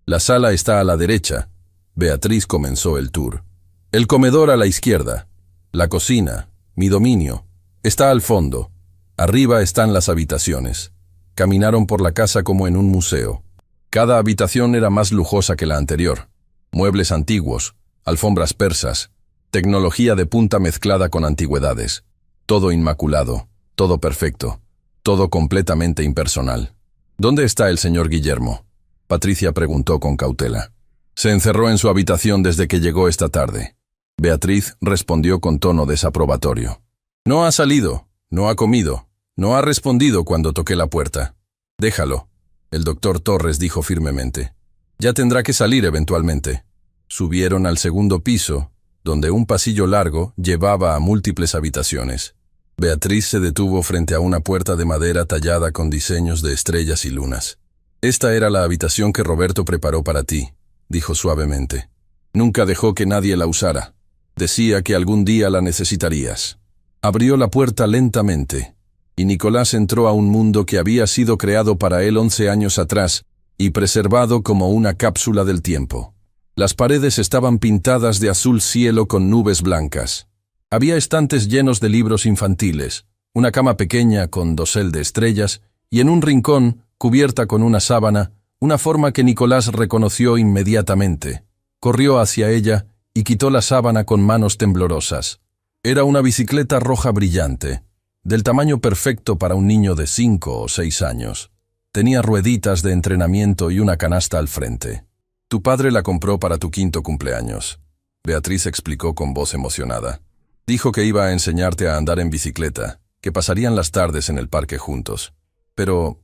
La sala está a la derecha. Beatriz comenzó el tour. El comedor a la izquierda. La cocina, mi dominio, está al fondo. Arriba están las habitaciones. Caminaron por la casa como en un museo. Cada habitación era más lujosa que la anterior. Muebles antiguos, alfombras persas, tecnología de punta mezclada con antigüedades. Todo inmaculado, todo perfecto, todo completamente impersonal. ¿Dónde está el señor Guillermo?, Patricia preguntó con cautela. Se encerró en su habitación desde que llegó esta tarde. Beatriz respondió con tono desaprobatorio. No ha salido, no ha comido, no ha respondido cuando toqué la puerta. Déjalo, el doctor Torres dijo firmemente. Ya tendrá que salir eventualmente. Subieron al segundo piso, donde un pasillo largo llevaba a múltiples habitaciones. Beatriz se detuvo frente a una puerta de madera tallada con diseños de estrellas y lunas. Esta era la habitación que Roberto preparó para ti, dijo suavemente. Nunca dejó que nadie la usara. Decía que algún día la necesitarías. Abrió la puerta lentamente, y Nicolás entró a un mundo que había sido creado para él 11 años atrás y preservado como una cápsula del tiempo. Las paredes estaban pintadas de azul cielo con nubes blancas. Había estantes llenos de libros infantiles, una cama pequeña con dosel de estrellas y en un rincón, cubierta con una sábana, una forma que Nicolás reconoció inmediatamente. Corrió hacia ella y quitó la sábana con manos temblorosas. Era una bicicleta roja brillante, del tamaño perfecto para un niño de 5 o 6 años. Tenía rueditas de entrenamiento y una canasta al frente. Tu padre la compró para tu 5º cumpleaños, Beatriz explicó con voz emocionada. Dijo que iba a enseñarte a andar en bicicleta, que pasarían las tardes en el parque juntos. Pero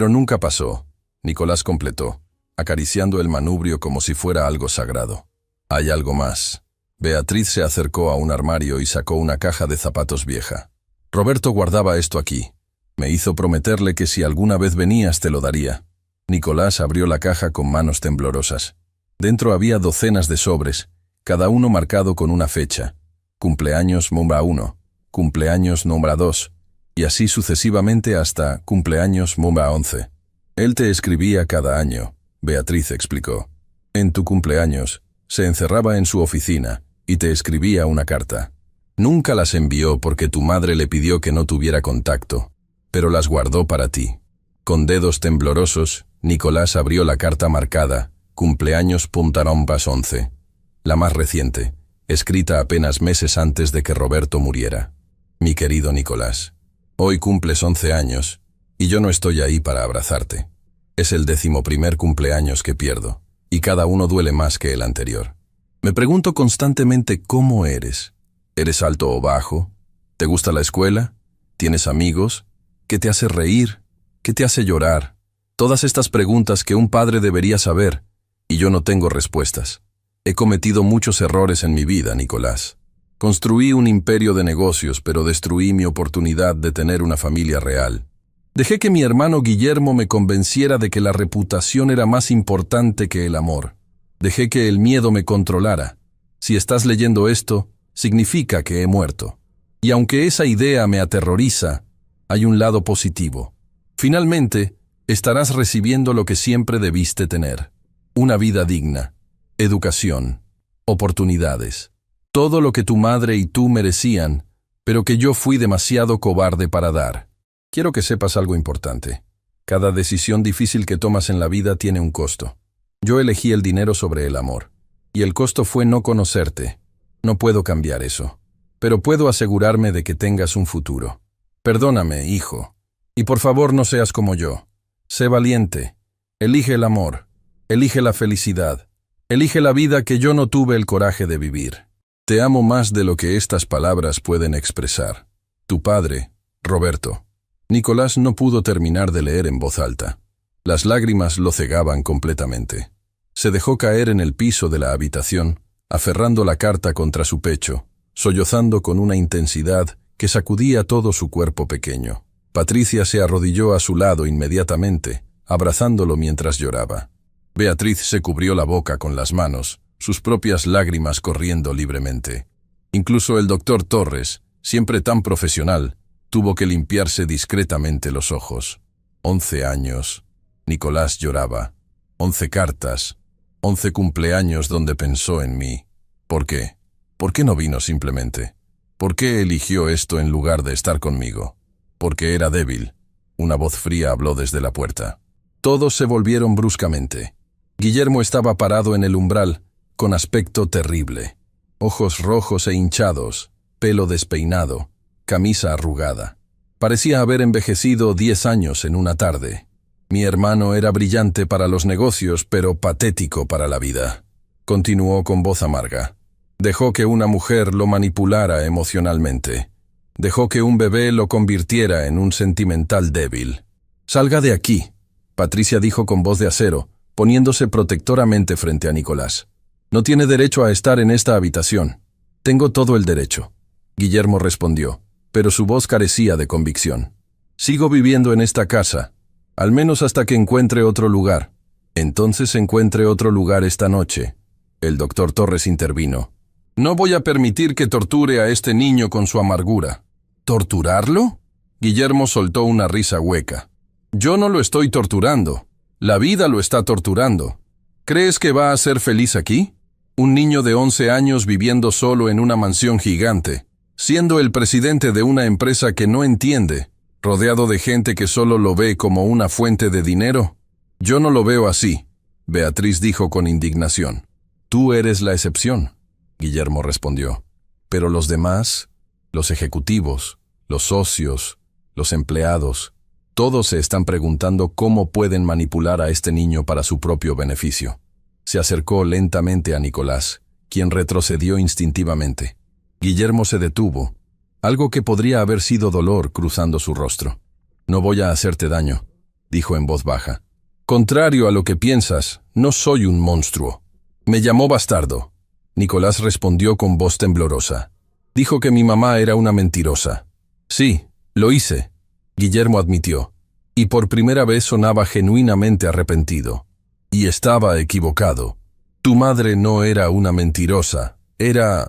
nunca pasó, Nicolás completó, acariciando el manubrio como si fuera algo sagrado. Hay algo más. Beatriz se acercó a un armario y sacó una caja de zapatos vieja. Roberto guardaba esto aquí. Me hizo prometerle que si alguna vez venías te lo daría. Nicolás abrió la caja con manos temblorosas. Dentro había docenas de sobres, cada uno marcado con una fecha. Cumpleaños número 1, cumpleaños número 2, y así sucesivamente hasta cumpleaños número 11. Él te escribía cada año, Beatriz explicó. En tu cumpleaños, se encerraba en su oficina y te escribía una carta. Nunca las envió porque tu madre le pidió que no tuviera contacto, pero las guardó para ti. Con dedos temblorosos, Nicolás abrió la carta marcada, cumpleaños puntarompas 11, la más reciente, escrita apenas meses antes de que Roberto muriera. Mi querido Nicolás, hoy cumples 11 años, y yo no estoy ahí para abrazarte. Es el 11º cumpleaños que pierdo, y cada uno duele más que el anterior. Me pregunto constantemente cómo eres. ¿Eres alto o bajo? ¿Te gusta la escuela? ¿Tienes amigos? ¿Qué te hace reír? ¿Qué te hace llorar? Todas estas preguntas que un padre debería saber, y yo no tengo respuestas. He cometido muchos errores en mi vida, Nicolás. Construí un imperio de negocios, pero destruí mi oportunidad de tener una familia real. Dejé que mi hermano Guillermo me convenciera de que la reputación era más importante que el amor. Dejé que el miedo me controlara. Si estás leyendo esto, significa que he muerto. Y aunque esa idea me aterroriza, hay un lado positivo. Finalmente, estarás recibiendo lo que siempre debiste tener. Una vida digna, educación, oportunidades. Todo lo que tu madre y tú merecían, pero que yo fui demasiado cobarde para dar. Quiero que sepas algo importante. Cada decisión difícil que tomas en la vida tiene un costo. Yo elegí el dinero sobre el amor. Y el costo fue no conocerte. No puedo cambiar eso. Pero puedo asegurarme de que tengas un futuro. Perdóname, hijo. Y por favor no seas como yo. Sé valiente. Elige el amor. Elige la felicidad. Elige la vida que yo no tuve el coraje de vivir. Te amo más de lo que estas palabras pueden expresar. Tu padre, Roberto. Nicolás no pudo terminar de leer en voz alta. Las lágrimas lo cegaban completamente. Se dejó caer en el piso de la habitación, aferrando la carta contra su pecho, sollozando con una intensidad que sacudía todo su cuerpo pequeño. Patricia se arrodilló a su lado inmediatamente, abrazándolo mientras lloraba. Beatriz se cubrió la boca con las manos, sus propias lágrimas corriendo libremente. Incluso el doctor Torres, siempre tan profesional, tuvo que limpiarse discretamente los ojos. 11 años. Nicolás lloraba. 11 cartas. 11 cumpleaños donde pensó en mí. ¿Por qué? ¿Por qué no vino simplemente? ¿Por qué eligió esto en lugar de estar conmigo? Porque era débil. Una voz fría habló desde la puerta. Todos se volvieron bruscamente. Guillermo estaba parado en el umbral, con aspecto terrible. Ojos rojos e hinchados, pelo despeinado, camisa arrugada. Parecía haber envejecido 10 años en una tarde. Mi hermano era brillante para los negocios, pero patético para la vida. Continuó con voz amarga. Dejó que una mujer lo manipulara emocionalmente. Dejó que un bebé lo convirtiera en un sentimental débil. «Salga de aquí», Patricia dijo con voz de acero, poniéndose protectoramente frente a Nicolás. «No tiene derecho a estar en esta habitación». «Tengo todo el derecho», Guillermo respondió, pero su voz carecía de convicción. «Sigo viviendo en esta casa, al menos hasta que encuentre otro lugar». «Entonces encuentre otro lugar esta noche». El doctor Torres intervino. «No voy a permitir que torture a este niño con su amargura». ¿Torturarlo? Guillermo soltó una risa hueca. «Yo no lo estoy torturando. La vida lo está torturando. ¿Crees que va a ser feliz aquí? Un niño de 11 años viviendo solo en una mansión gigante, siendo el presidente de una empresa que no entiende, rodeado de gente que solo lo ve como una fuente de dinero. Yo no lo veo así», Beatriz dijo con indignación. «Tú eres la excepción», Guillermo respondió. «Pero los demás, los ejecutivos, los socios, los empleados, todos se están preguntando cómo pueden manipular a este niño para su propio beneficio». Se acercó lentamente a Nicolás, quien retrocedió instintivamente. Guillermo se detuvo, algo que podría haber sido dolor cruzando su rostro. «No voy a hacerte daño», dijo en voz baja. «Contrario a lo que piensas, no soy un monstruo. Me llamó bastardo». Nicolás respondió con voz temblorosa. «Dijo que mi mamá era una mentirosa». «Sí, lo hice», Guillermo admitió, y por primera vez sonaba genuinamente arrepentido. «Y estaba equivocado. Tu madre no era una mentirosa, era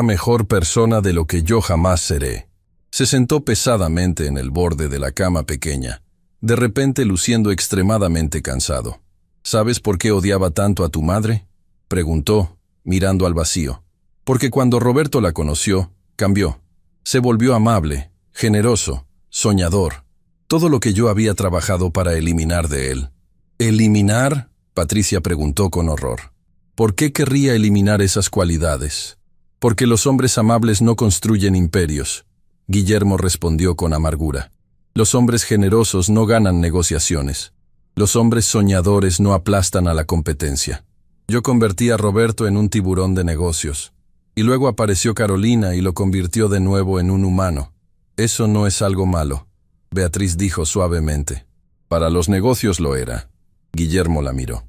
mejor persona de lo que yo jamás seré». Se sentó pesadamente en el borde de la cama pequeña, de repente luciendo extremadamente cansado. «¿Sabes por qué odiaba tanto a tu madre?», preguntó, mirando al vacío. «Porque cuando Roberto la conoció, cambió. Se volvió amable, generoso, soñador. Todo lo que yo había trabajado para eliminar de él». «¿Eliminar?», Patricia preguntó con horror. «¿Por qué querría eliminar esas cualidades?». «Porque los hombres amables no construyen imperios», Guillermo respondió con amargura. «Los hombres generosos no ganan negociaciones. Los hombres soñadores no aplastan a la competencia. Yo convertí a Roberto en un tiburón de negocios. Y luego apareció Carolina y lo convirtió de nuevo en un humano. Eso no es algo malo», Beatriz dijo suavemente. «Para los negocios lo era». Guillermo la miró.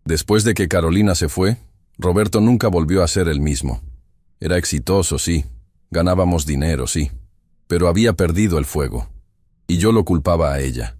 Después de que Carolina se fue, Roberto nunca volvió a ser el mismo. Era exitoso, sí. Ganábamos dinero, sí. Pero había perdido el fuego. Y yo lo culpaba a ella.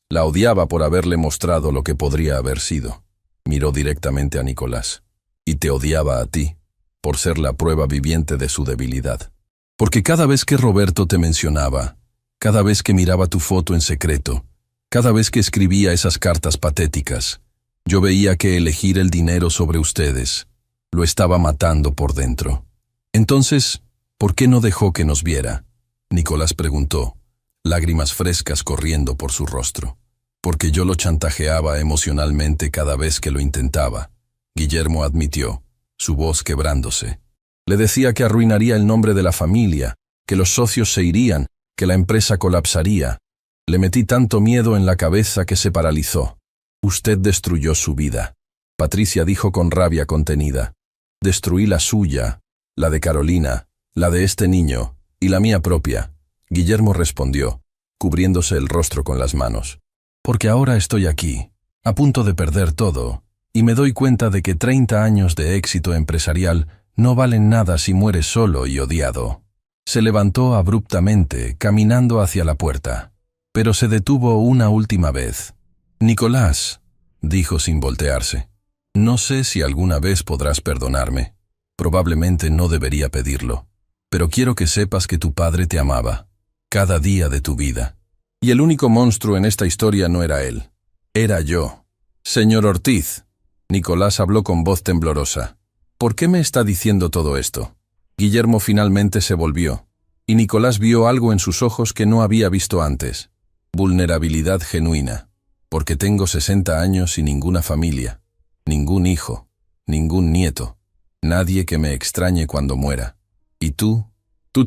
La odiaba por haberle mostrado lo que podría haber sido. Miró directamente a Nicolás. «Y te odiaba a ti, por ser la prueba viviente de su debilidad. Porque cada vez que Roberto te mencionaba, cada vez que miraba tu foto en secreto, cada vez que escribía esas cartas patéticas, yo veía que elegir el dinero sobre ustedes lo estaba matando por dentro. Entonces, ¿por qué no dejó que nos viera?», Nicolás preguntó, lágrimas frescas corriendo por su rostro. «Porque yo lo chantajeaba emocionalmente cada vez que lo intentaba», Guillermo admitió, su voz quebrándose. «Le decía que arruinaría el nombre de la familia, que los socios se irían, que la empresa colapsaría. Le metí tanto miedo en la cabeza que se paralizó. Usted destruyó su vida», Patricia dijo con rabia contenida. «Destruí la suya, la de Carolina, la de este niño, y la mía propia», Guillermo respondió, cubriéndose el rostro con las manos. «Porque ahora estoy aquí, a punto de perder todo, y me doy cuenta de que 30 años de éxito empresarial no valen nada si mueres solo y odiado». Se levantó abruptamente, caminando hacia la puerta. pero se detuvo una última vez. «Nicolás», dijo sin voltearse, «no sé si alguna vez podrás perdonarme. Probablemente no debería pedirlo, pero quiero que sepas que tu padre te amaba, cada día de tu vida. Y el único monstruo en esta historia no era él, era yo». «Señor Ortiz», Nicolás habló con voz temblorosa, «¿por qué me está diciendo todo esto?». Guillermo finalmente se volvió, y Nicolás vio algo en sus ojos que no había visto antes. Vulnerabilidad genuina. «Porque tengo 60 años y ninguna familia, ningún hijo, ningún nieto, nadie que me extrañe cuando muera. Y tú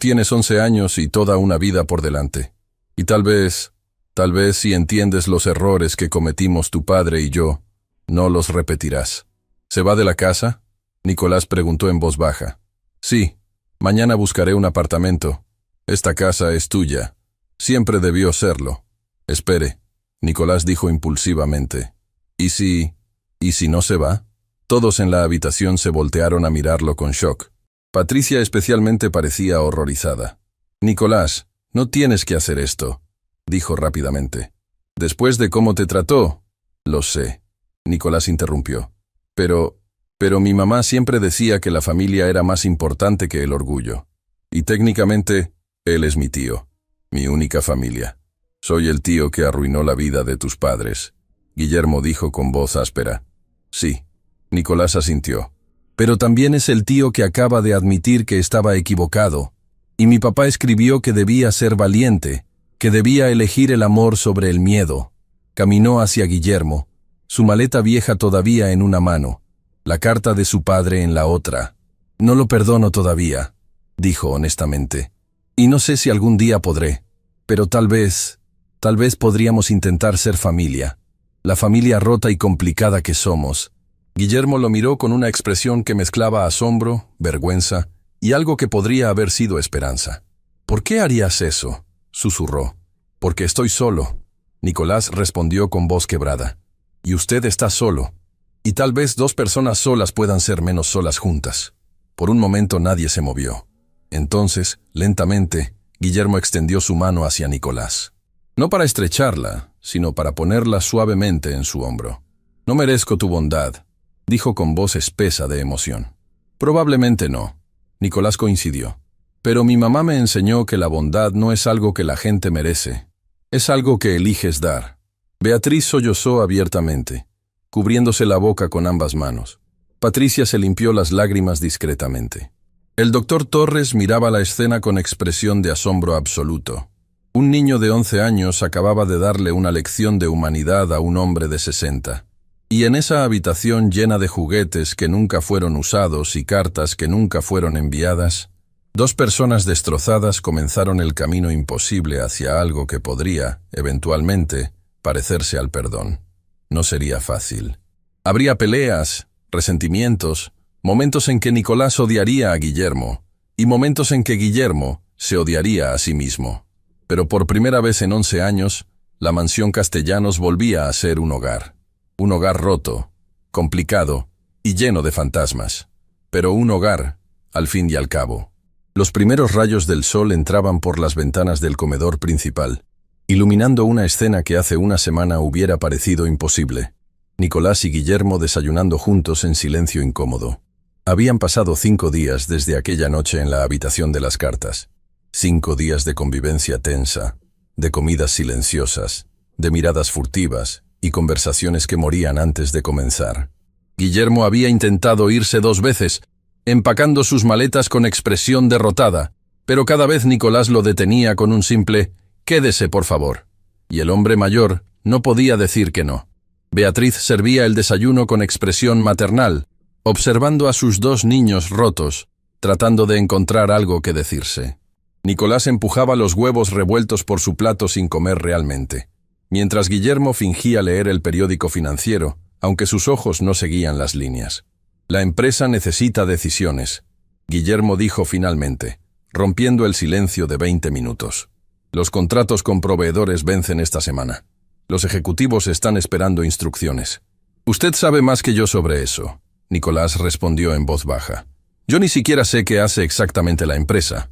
tienes 11 años y toda una vida por delante. Y tal vez si entiendes los errores que cometimos tu padre y yo, no los repetirás». «¿Se va de la casa?», Nicolás preguntó en voz baja. «Sí, mañana buscaré un apartamento. Esta casa es tuya. Siempre debió serlo». «Espere», Nicolás dijo impulsivamente. ¿Y si no se va?». Todos en la habitación se voltearon a mirarlo con shock. Patricia especialmente parecía horrorizada. «Nicolás, no tienes que hacer esto», dijo rápidamente. «Después de cómo te trató». «Lo sé», Nicolás interrumpió. Pero mi mamá siempre decía que la familia era más importante que el orgullo. Y técnicamente, él es mi tío, mi única familia. Soy el tío que arruinó la vida de tus padres», Guillermo dijo con voz áspera. «Sí», Nicolás asintió. «Pero también es el tío que acaba de admitir que estaba equivocado. Y mi papá escribió que debía ser valiente, que debía elegir el amor sobre el miedo». Caminó hacia Guillermo, su maleta vieja todavía en una mano, la carta de su padre en la otra. «No lo perdono todavía», dijo honestamente. «Y no sé si algún día podré, pero tal vez podríamos intentar ser familia, la familia rota y complicada que somos». Guillermo lo miró con una expresión que mezclaba asombro, vergüenza y algo que podría haber sido esperanza. «¿Por qué harías eso?», susurró. «Porque estoy solo», Nicolás respondió con voz quebrada. «Y usted está solo. Y tal vez dos personas solas puedan ser menos solas juntas». Por un momento nadie se movió. Entonces, lentamente, Guillermo extendió su mano hacia Nicolás. No para estrecharla, sino para ponerla suavemente en su hombro. «No merezco tu bondad», dijo con voz espesa de emoción. «Probablemente no», Nicolás coincidió. «Pero mi mamá me enseñó que la bondad no es algo que la gente merece. Es algo que eliges dar». Beatriz sollozó abiertamente, cubriéndose la boca con ambas manos. Patricia se limpió las lágrimas discretamente. El doctor Torres miraba la escena con expresión de asombro absoluto. Un niño de 11 años acababa de darle una lección de humanidad a un hombre de 60. Y en esa habitación llena de juguetes que nunca fueron usados y cartas que nunca fueron enviadas, dos personas destrozadas comenzaron el camino imposible hacia algo que podría, eventualmente, parecerse al perdón. No sería fácil. Habría peleas, resentimientos, momentos en que Nicolás odiaría a Guillermo, y momentos en que Guillermo se odiaría a sí mismo. Pero por primera vez en 11 años, la mansión Castellanos volvía a ser un hogar. Un hogar roto, complicado y lleno de fantasmas. Pero un hogar, al fin y al cabo. Los primeros rayos del sol entraban por las ventanas del comedor principal, iluminando una escena que hace una semana hubiera parecido imposible. Nicolás y Guillermo desayunando juntos en silencio incómodo. Habían pasado 5 días desde aquella noche en la habitación de las cartas. 5 días de convivencia tensa, de comidas silenciosas, de miradas furtivas y conversaciones que morían antes de comenzar. Guillermo había intentado irse 2 veces, empacando sus maletas con expresión derrotada, pero cada vez Nicolás lo detenía con un simple «quédese, por favor». Y el hombre mayor no podía decir que no. Beatriz servía el desayuno con expresión maternal, observando a sus 2 niños rotos, tratando de encontrar algo que decirse. Nicolás empujaba los huevos revueltos por su plato sin comer realmente, mientras Guillermo fingía leer el periódico financiero, aunque sus ojos no seguían las líneas. «La empresa necesita decisiones», Guillermo dijo finalmente, rompiendo el silencio de 20 minutos. «Los contratos con proveedores vencen esta semana. Los ejecutivos están esperando instrucciones». «Usted sabe más que yo sobre eso», Nicolás respondió en voz baja. «Yo ni siquiera sé qué hace exactamente la empresa.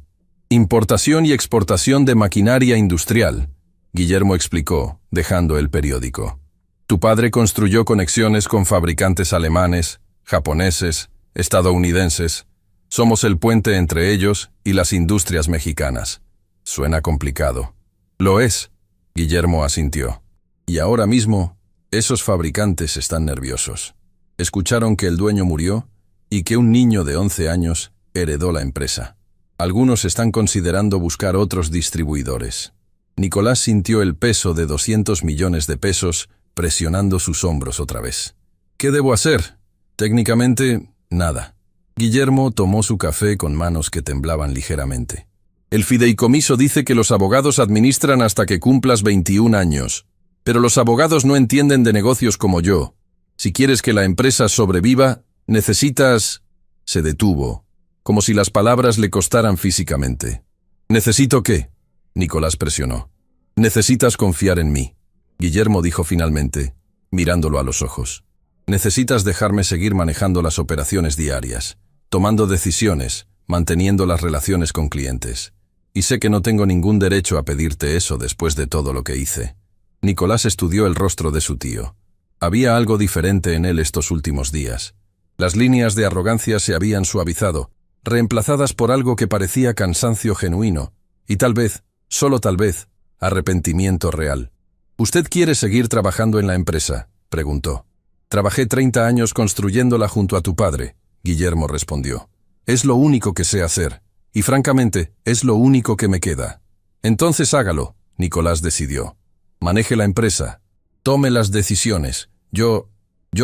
Importación y exportación de maquinaria industrial. Guillermo explicó, dejando el periódico. Tu padre construyó conexiones con fabricantes alemanes, japoneses, estadounidenses. Somos el puente entre ellos y las industrias mexicanas. Suena complicado. Lo es, Guillermo asintió. Y ahora mismo, esos fabricantes están nerviosos. Escucharon que el dueño murió y que un niño de 11 años heredó la empresa. Algunos están considerando buscar otros distribuidores. Nicolás sintió el peso de 200 millones de pesos presionando sus hombros otra vez. ¿Qué debo hacer? Técnicamente, nada. Guillermo tomó su café con manos que temblaban ligeramente. El fideicomiso dice que los abogados administran hasta que cumplas 21 años. Pero los abogados no entienden de negocios como yo. Si quieres que la empresa sobreviva, necesitas... Se detuvo, como si las palabras le costaran físicamente. ¿Necesito qué? Nicolás presionó. Necesitas confiar en mí, Guillermo dijo finalmente, mirándolo a los ojos. Necesitas dejarme seguir manejando las operaciones diarias, tomando decisiones, manteniendo las relaciones con clientes. Y sé que no tengo ningún derecho a pedirte eso después de todo lo que hice. Nicolás estudió el rostro de su tío. Había algo diferente en él estos últimos días. Las líneas de arrogancia se habían suavizado, reemplazadas por algo que parecía cansancio genuino, y tal vez, solo tal vez, arrepentimiento real. ¿Usted quiere seguir trabajando en la empresa?, preguntó. Trabajé 30 años construyéndola junto a tu padre, Guillermo respondió. Es lo único que sé hacer, y francamente, es lo único que me queda. Entonces hágalo, Nicolás decidió. Maneje la empresa. Tome las decisiones. Yo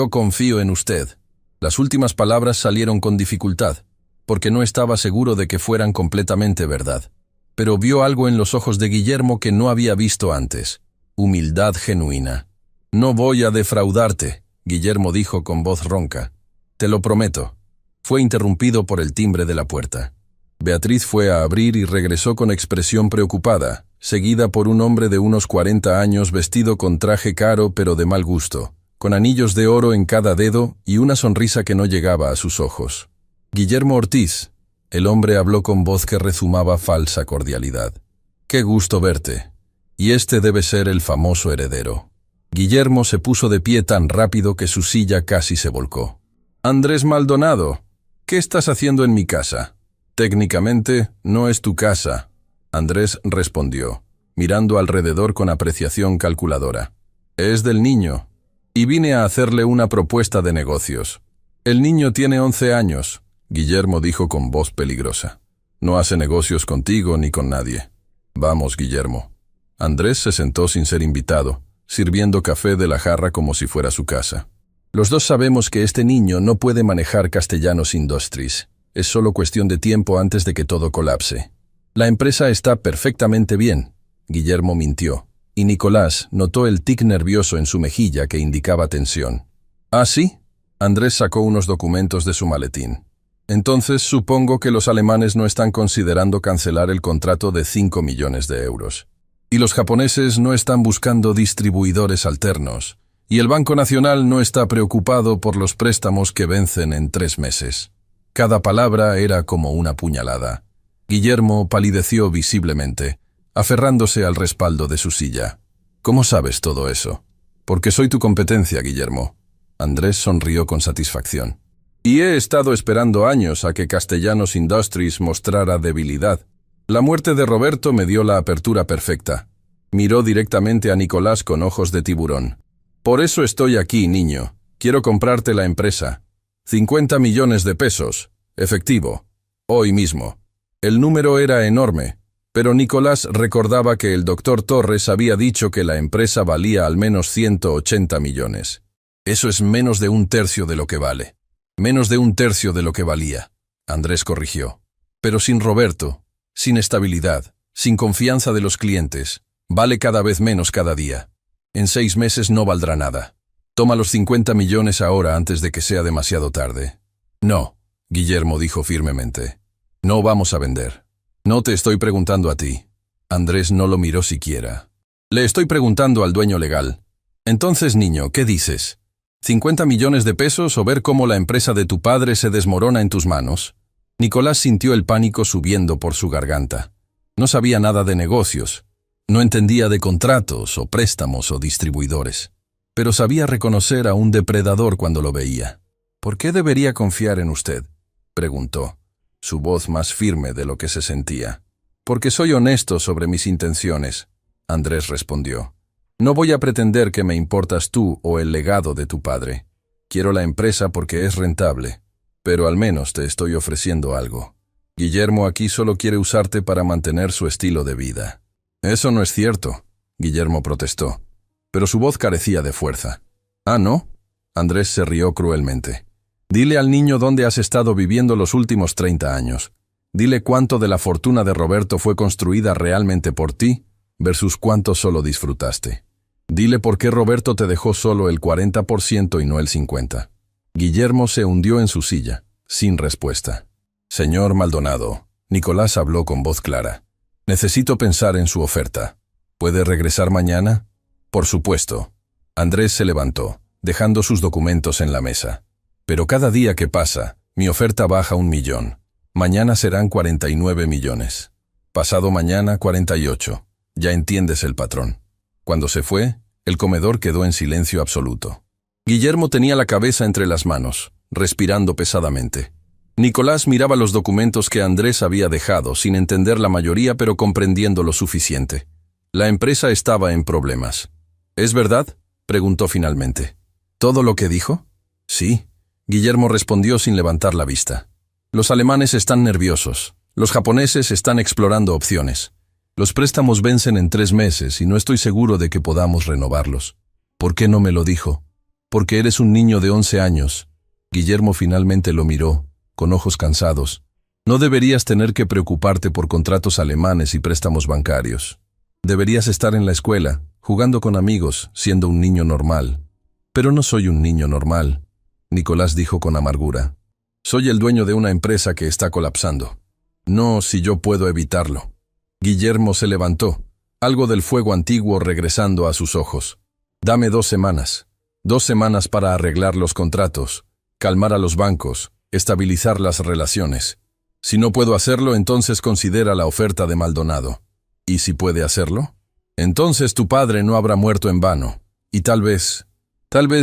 confío en usted. Las últimas palabras salieron con dificultad, porque no estaba seguro de que fueran completamente verdad. Pero vio algo en los ojos de Guillermo que no había visto antes. Humildad genuina. No voy a defraudarte, Guillermo dijo con voz ronca. Te lo prometo. Fue interrumpido por el timbre de la puerta. Beatriz fue a abrir y regresó con expresión preocupada, seguida por un hombre de unos 40 años vestido con traje caro pero de mal gusto, con anillos de oro en cada dedo y una sonrisa que no llegaba a sus ojos. Guillermo Ortiz. El hombre habló con voz que rezumaba falsa cordialidad. Qué gusto verte. Y este debe ser el famoso heredero. Guillermo se puso de pie tan rápido que su silla casi se volcó. Andrés Maldonado, ¿qué estás haciendo en mi casa? Técnicamente, no es tu casa, Andrés respondió, mirando alrededor con apreciación calculadora. Es del niño. Y vine a hacerle una propuesta de negocios. El niño tiene 11 años, Guillermo dijo con voz peligrosa. No hace negocios contigo ni con nadie. Vamos, Guillermo. Andrés se sentó sin ser invitado, sirviendo café de la jarra como si fuera su casa. Los dos sabemos que este niño no puede manejar Castellanos Industries. Es solo cuestión de tiempo antes de que todo colapse. La empresa está perfectamente bien, Guillermo mintió, y Nicolás notó el tic nervioso en su mejilla que indicaba tensión. ¿Ah, sí? Andrés sacó unos documentos de su maletín. Entonces supongo que los alemanes no están considerando cancelar el contrato de 5 millones de euros. Y los japoneses no están buscando distribuidores alternos. Y el Banco Nacional no está preocupado por los préstamos que vencen en 3 meses. Cada palabra era como una puñalada. Guillermo palideció visiblemente, aferrándose al respaldo de su silla. ¿Cómo sabes todo eso? Porque soy tu competencia, Guillermo. Andrés sonrió con satisfacción. Y he estado esperando años a que Castellanos Industries mostrara debilidad. La muerte de Roberto me dio la apertura perfecta. Miró directamente a Nicolás con ojos de tiburón. Por eso estoy aquí, niño. Quiero comprarte la empresa. 50 millones de pesos, efectivo, hoy mismo. El número era enorme, pero Nicolás recordaba que el doctor Torres había dicho que la empresa valía al menos 180 millones. Eso es menos de un tercio de lo que vale. Menos de un tercio de lo que valía, Andrés corrigió. Pero sin Roberto, sin estabilidad, sin confianza de los clientes, vale cada vez menos cada día. En 6 meses no valdrá nada. Toma los 50 millones ahora antes de que sea demasiado tarde. No, Guillermo dijo firmemente. No vamos a vender. No te estoy preguntando a ti. Andrés no lo miró siquiera. Le estoy preguntando al dueño legal. Entonces, niño, ¿qué dices? ¿50 millones de pesos o ver cómo la empresa de tu padre se desmorona en tus manos? Nicolás sintió el pánico subiendo por su garganta. No sabía nada de negocios. No entendía de contratos o préstamos o distribuidores, pero sabía reconocer a un depredador cuando lo veía. ¿Por qué debería confiar en usted?, preguntó, su voz más firme de lo que se sentía. Porque soy honesto sobre mis intenciones, Andrés respondió. No voy a pretender que me importas tú o el legado de tu padre. Quiero la empresa porque es rentable, pero al menos te estoy ofreciendo algo. Guillermo aquí solo quiere usarte para mantener su estilo de vida. Eso no es cierto, Guillermo protestó, pero su voz carecía de fuerza. ¿Ah, no? Andrés se rió cruelmente. Dile al niño dónde has estado viviendo los últimos 30 años. Dile cuánto de la fortuna de Roberto fue construida realmente por ti versus cuánto solo disfrutaste. Dile por qué Roberto te dejó solo el 40% y no el 50%. Guillermo se hundió en su silla, sin respuesta. Señor Maldonado, Nicolás habló con voz clara. Necesito pensar en su oferta. ¿Puede regresar mañana? Por supuesto. Andrés se levantó, dejando sus documentos en la mesa. Pero cada día que pasa, mi oferta baja 1 millón. Mañana serán 49 millones. Pasado mañana 48. Ya entiendes el patrón. Cuando se fue, el comedor quedó en silencio absoluto. Guillermo tenía la cabeza entre las manos, respirando pesadamente. Nicolás miraba los documentos que Andrés había dejado, sin entender la mayoría pero comprendiendo lo suficiente. La empresa estaba en problemas. ¿Es verdad?, preguntó finalmente. ¿Todo lo que dijo? Sí. Guillermo respondió sin levantar la vista. Los alemanes están nerviosos. Los japoneses están explorando opciones. Los préstamos vencen en 3 meses y no estoy seguro de que podamos renovarlos. ¿Por qué no me lo dijo? Porque eres un niño de 11 años. Guillermo finalmente lo miró, con ojos cansados. No deberías tener que preocuparte por contratos alemanes y préstamos bancarios. Deberías estar en la escuela, jugando con amigos, siendo un niño normal. Pero no soy un niño normal, Nicolás dijo con amargura. Soy el dueño de una empresa que está colapsando. No si yo puedo evitarlo. Guillermo se levantó, algo del fuego antiguo regresando a sus ojos. Dame 2 semanas. 2 semanas para arreglar los contratos, calmar a los bancos, estabilizar las relaciones. Si no puedo hacerlo, entonces considera la oferta de Maldonado. ¿Y si puede hacerlo? Entonces tu padre no habrá muerto en vano, y tal vez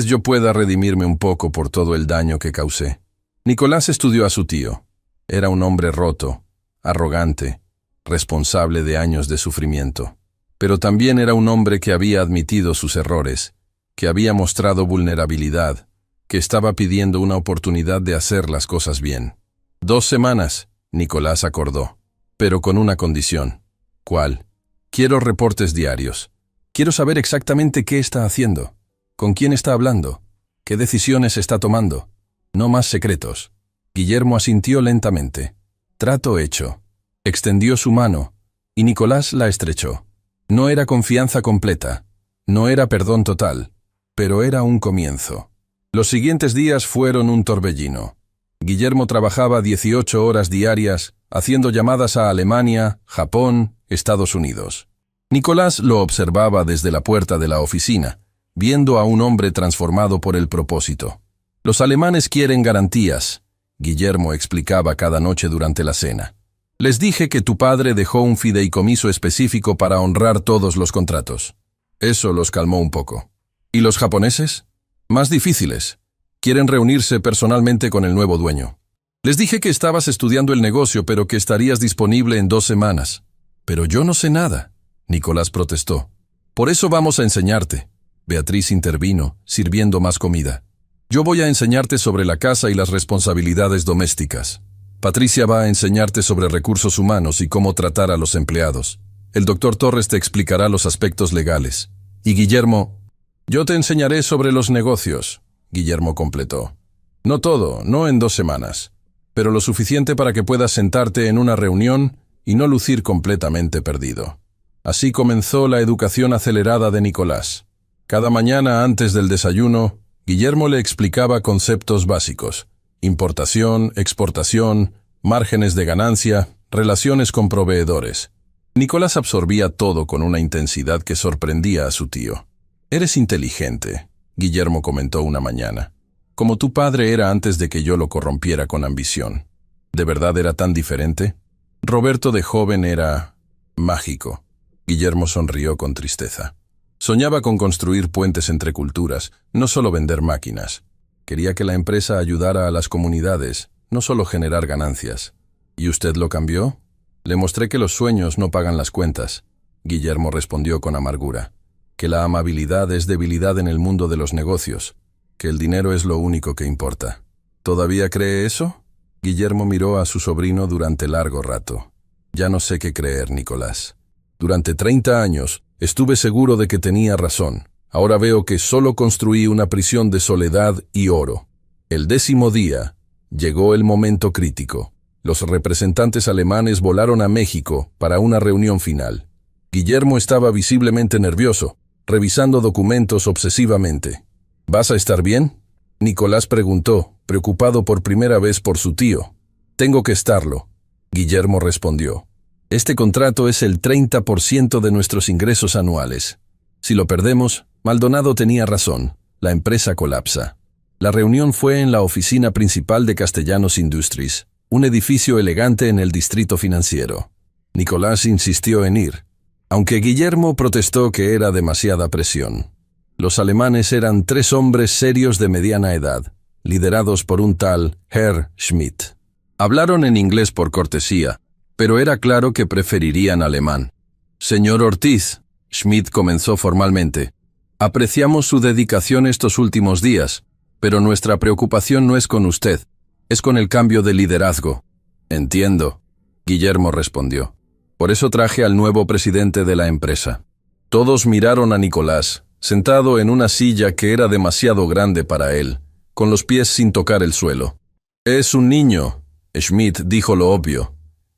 yo pueda redimirme un poco por todo el daño que causé. Nicolás estudió a su tío. Era un hombre roto, arrogante, responsable de años de sufrimiento. Pero también era un hombre que había admitido sus errores, que había mostrado vulnerabilidad, que estaba pidiendo una oportunidad de hacer las cosas bien. 2 semanas, Nicolás acordó, pero con una condición. ¿Cuál? Quiero reportes diarios. Quiero saber exactamente qué está haciendo. ¿Con quién está hablando? ¿Qué decisiones está tomando? No más secretos. Guillermo asintió lentamente. Trato hecho. Extendió su mano, y Nicolás la estrechó. No era confianza completa, no era perdón total, pero era un comienzo. Los siguientes días fueron un torbellino. Guillermo trabajaba 18 horas diarias, haciendo llamadas a Alemania, Japón, Estados Unidos. Nicolás lo observaba desde la puerta de la oficina, viendo a un hombre transformado por el propósito. Los alemanes quieren garantías, Guillermo explicaba cada noche durante la cena. Les dije que tu padre dejó un fideicomiso específico para honrar todos los contratos. Eso los calmó un poco. ¿Y los japoneses? Más difíciles. Quieren reunirse personalmente con el nuevo dueño. Les dije que estabas estudiando el negocio, pero que estarías disponible en 2 semanas. Pero yo no sé nada, Nicolás protestó. Por eso vamos a enseñarte. Beatriz intervino, sirviendo más comida. Yo voy a enseñarte sobre la casa y las responsabilidades domésticas. Patricia va a enseñarte sobre recursos humanos y cómo tratar a los empleados. El doctor Torres te explicará los aspectos legales. Y Guillermo, yo te enseñaré sobre los negocios, Guillermo completó. No todo, no en 2 semanas, pero lo suficiente para que puedas sentarte en una reunión y no lucir completamente perdido. Así comenzó la educación acelerada de Nicolás. Cada mañana antes del desayuno, Guillermo le explicaba conceptos básicos: importación, exportación, márgenes de ganancia, relaciones con proveedores. Nicolás absorbía todo con una intensidad que sorprendía a su tío. Eres inteligente, Guillermo comentó una mañana. Como tu padre era antes de que yo lo corrompiera con ambición. ¿De verdad era tan diferente? Roberto de joven era mágico. Guillermo sonrió con tristeza. Soñaba con construir puentes entre culturas, no solo vender máquinas. Quería que la empresa ayudara a las comunidades, no solo generar ganancias. ¿Y usted lo cambió? Le mostré que los sueños no pagan las cuentas. Guillermo respondió con amargura. Que la amabilidad es debilidad en el mundo de los negocios. Que el dinero es lo único que importa. ¿Todavía cree eso? Guillermo miró a su sobrino durante largo rato. Ya no sé qué creer, Nicolás. Durante 30 años estuve seguro de que tenía razón. Ahora veo que solo construí una prisión de soledad y oro. El 10º día, llegó el momento crítico. Los representantes alemanes volaron a México para una reunión final. Guillermo estaba visiblemente nervioso, revisando documentos obsesivamente. ¿Vas a estar bien?, Nicolás preguntó, preocupado por primera vez por su tío. Tengo que estarlo, Guillermo respondió. Este contrato es el 30% de nuestros ingresos anuales. Si lo perdemos, Maldonado tenía razón, la empresa colapsa. La reunión fue en la oficina principal de Castellanos Industries, un edificio elegante en el distrito financiero. Nicolás insistió en ir, aunque Guillermo protestó que era demasiada presión. Los alemanes eran 3 hombres serios de mediana edad, liderados por un tal Herr Schmidt. Hablaron en inglés por cortesía, pero era claro que preferirían alemán. Señor Ortiz, Schmidt comenzó formalmente, apreciamos su dedicación estos últimos días, pero nuestra preocupación no es con usted, es con el cambio de liderazgo. Entiendo, Guillermo respondió. Por eso traje al nuevo presidente de la empresa. Todos miraron a Nicolás, sentado en una silla que era demasiado grande para él, con los pies sin tocar el suelo. Es un niño, Schmidt dijo lo obvio.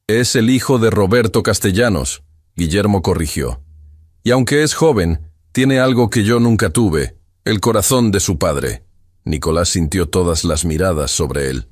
Es el hijo de Roberto Castellanos, Guillermo corrigió. Y aunque es joven, tiene algo que yo nunca tuve, el corazón de su padre. Nicolás sintió todas las miradas sobre él.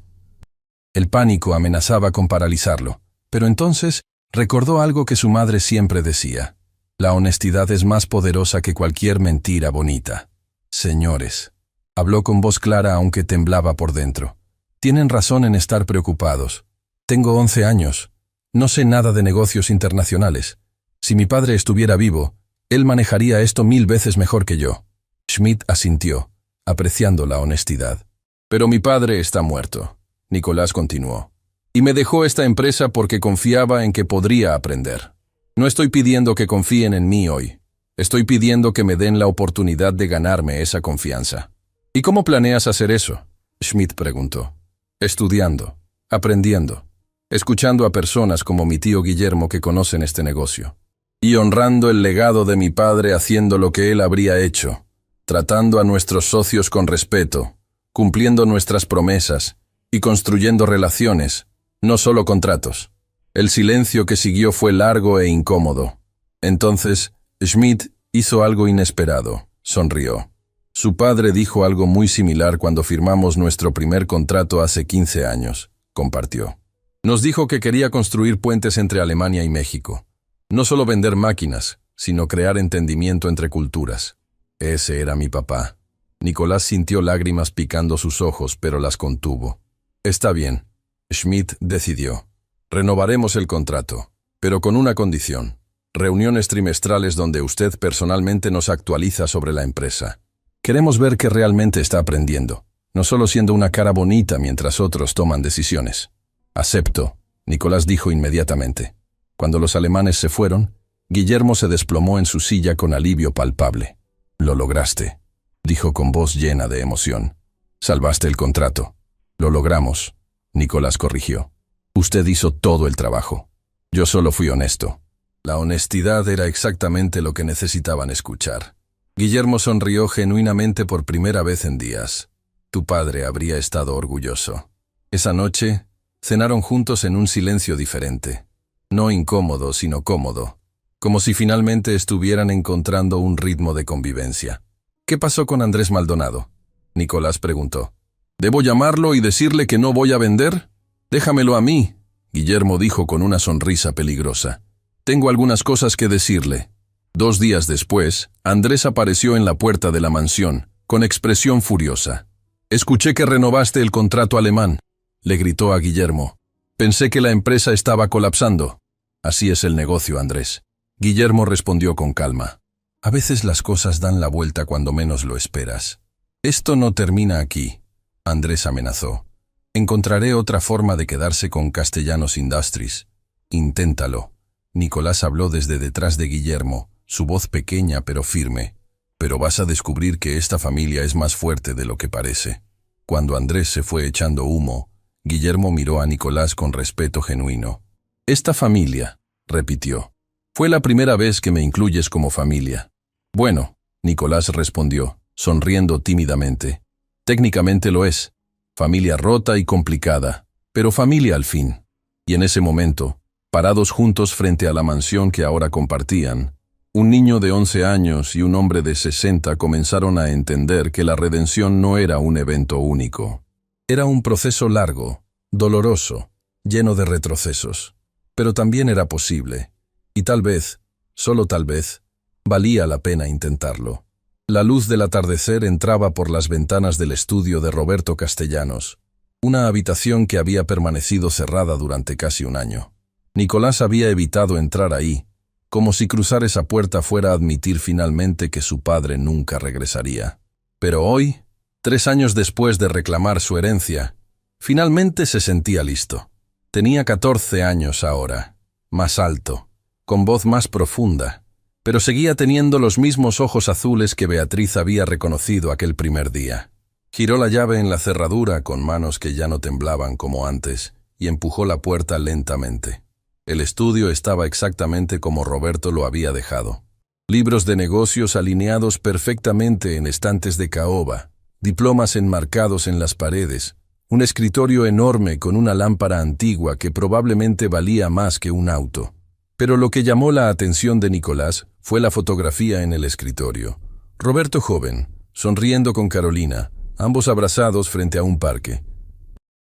El pánico amenazaba con paralizarlo, pero entonces recordó algo que su madre siempre decía. La honestidad es más poderosa que cualquier mentira bonita. Señores, habló con voz clara aunque temblaba por dentro. Tienen razón en estar preocupados. Tengo 11 años. No sé nada de negocios internacionales. Si mi padre estuviera vivo, él manejaría esto 1000 veces mejor que yo. Schmidt asintió, apreciando la honestidad. Pero mi padre está muerto, Nicolás continuó. Y me dejó esta empresa porque confiaba en que podría aprender. No estoy pidiendo que confíen en mí hoy. Estoy pidiendo que me den la oportunidad de ganarme esa confianza. ¿Y cómo planeas hacer eso?, Schmidt preguntó. Estudiando, aprendiendo, escuchando a personas como mi tío Guillermo que conocen este negocio. Y honrando el legado de mi padre haciendo lo que él habría hecho, tratando a nuestros socios con respeto, cumpliendo nuestras promesas y construyendo relaciones, no solo contratos. El silencio que siguió fue largo e incómodo. Entonces, Schmidt hizo algo inesperado, sonrió. Su padre dijo algo muy similar cuando firmamos nuestro primer contrato hace 15 años, compartió. Nos dijo que quería construir puentes entre Alemania y México. No solo vender máquinas, sino crear entendimiento entre culturas. Ese era mi papá. Nicolás sintió lágrimas picando sus ojos, pero las contuvo. Está bien, Schmidt decidió. Renovaremos el contrato, pero con una condición. Reuniones trimestrales donde usted personalmente nos actualiza sobre la empresa. Queremos ver que realmente está aprendiendo, no solo siendo una cara bonita mientras otros toman decisiones. Acepto, Nicolás dijo inmediatamente. Cuando los alemanes se fueron, Guillermo se desplomó en su silla con alivio palpable. Lo lograste, dijo con voz llena de emoción. Salvaste el contrato. Lo logramos, Nicolás corrigió. Usted hizo todo el trabajo. Yo solo fui honesto. La honestidad era exactamente lo que necesitaban escuchar. Guillermo sonrió genuinamente por primera vez en días. Tu padre habría estado orgulloso. Esa noche, cenaron juntos en un silencio diferente. No incómodo, sino cómodo. Como si finalmente estuvieran encontrando un ritmo de convivencia. ¿Qué pasó con Andrés Maldonado?, Nicolás preguntó. ¿Debo llamarlo y decirle que no voy a vender? Déjamelo a mí, Guillermo dijo con una sonrisa peligrosa. Tengo algunas cosas que decirle. 2 días después, Andrés apareció en la puerta de la mansión, con expresión furiosa. Escuché que renovaste el contrato alemán, le gritó a Guillermo. Pensé que la empresa estaba colapsando. Así es el negocio, Andrés. Guillermo respondió con calma. A veces las cosas dan la vuelta cuando menos lo esperas. Esto no termina aquí, Andrés amenazó. Encontraré otra forma de quedarse con Castellanos Industries. Inténtalo. Nicolás habló desde detrás de Guillermo, su voz pequeña pero firme. Pero vas a descubrir que esta familia es más fuerte de lo que parece. Cuando Andrés se fue echando humo, Guillermo miró a Nicolás con respeto genuino. Esta familia, repitió. Fue la primera vez que me incluyes como familia. Bueno, Nicolás respondió, sonriendo tímidamente. Técnicamente lo es. Familia rota y complicada, pero familia al fin. Y en ese momento, parados juntos frente a la mansión que ahora compartían, un niño de 11 años y un hombre de 60 comenzaron a entender que la redención no era un evento único. Era un proceso largo, doloroso, lleno de retrocesos. Pero también era posible. Y tal vez, solo tal vez, valía la pena intentarlo. La luz del atardecer entraba por las ventanas del estudio de Roberto Castellanos, una habitación que había permanecido cerrada durante casi un año. Nicolás había evitado entrar ahí, como si cruzar esa puerta fuera a admitir finalmente que su padre nunca regresaría. Pero hoy, 3 años después de reclamar su herencia, finalmente se sentía listo. Tenía 14 años ahora, más alto, con voz más profunda, pero seguía teniendo los mismos ojos azules que Beatriz había reconocido aquel primer día. Giró la llave en la cerradura con manos que ya no temblaban como antes y empujó la puerta lentamente. El estudio estaba exactamente como Roberto lo había dejado. Libros de negocios alineados perfectamente en estantes de caoba, diplomas enmarcados en las paredes, un escritorio enorme con una lámpara antigua que probablemente valía más que un auto. Pero lo que llamó la atención de Nicolás fue la fotografía en el escritorio. Roberto joven, sonriendo con Carolina, ambos abrazados frente a un parque.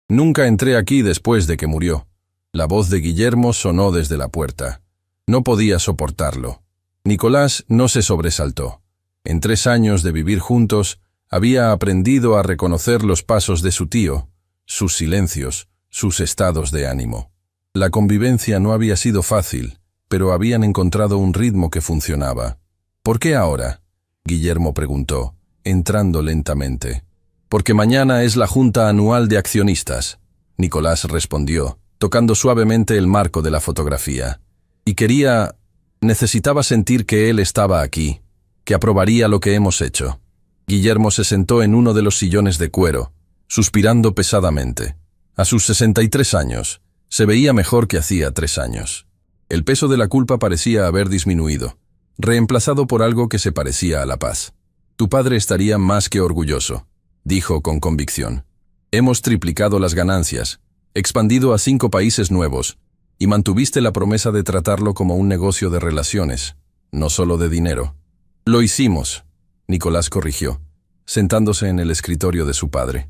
Nunca entré aquí después de que murió. La voz de Guillermo sonó desde la puerta. No podía soportarlo. Nicolás no se sobresaltó. En 3 años de vivir juntos, había aprendido a reconocer los pasos de su tío, sus silencios, sus estados de ánimo. La convivencia no había sido fácil, pero habían encontrado un ritmo que funcionaba. ¿Por qué ahora?, Guillermo preguntó, entrando lentamente. Porque mañana es la junta anual de accionistas, Nicolás respondió, tocando suavemente el marco de la fotografía. Y necesitaba sentir que él estaba aquí, que aprobaría lo que hemos hecho. Guillermo se sentó en uno de los sillones de cuero, suspirando pesadamente. A sus 63 años, se veía mejor que hacía 3 años. El peso de la culpa parecía haber disminuido, reemplazado por algo que se parecía a la paz. Tu padre estaría más que orgulloso, dijo con convicción. Hemos triplicado las ganancias, expandido a 5 países nuevos, y mantuviste la promesa de tratarlo como un negocio de relaciones, no solo de dinero. Lo hicimos, Nicolás corrigió, sentándose en el escritorio de su padre.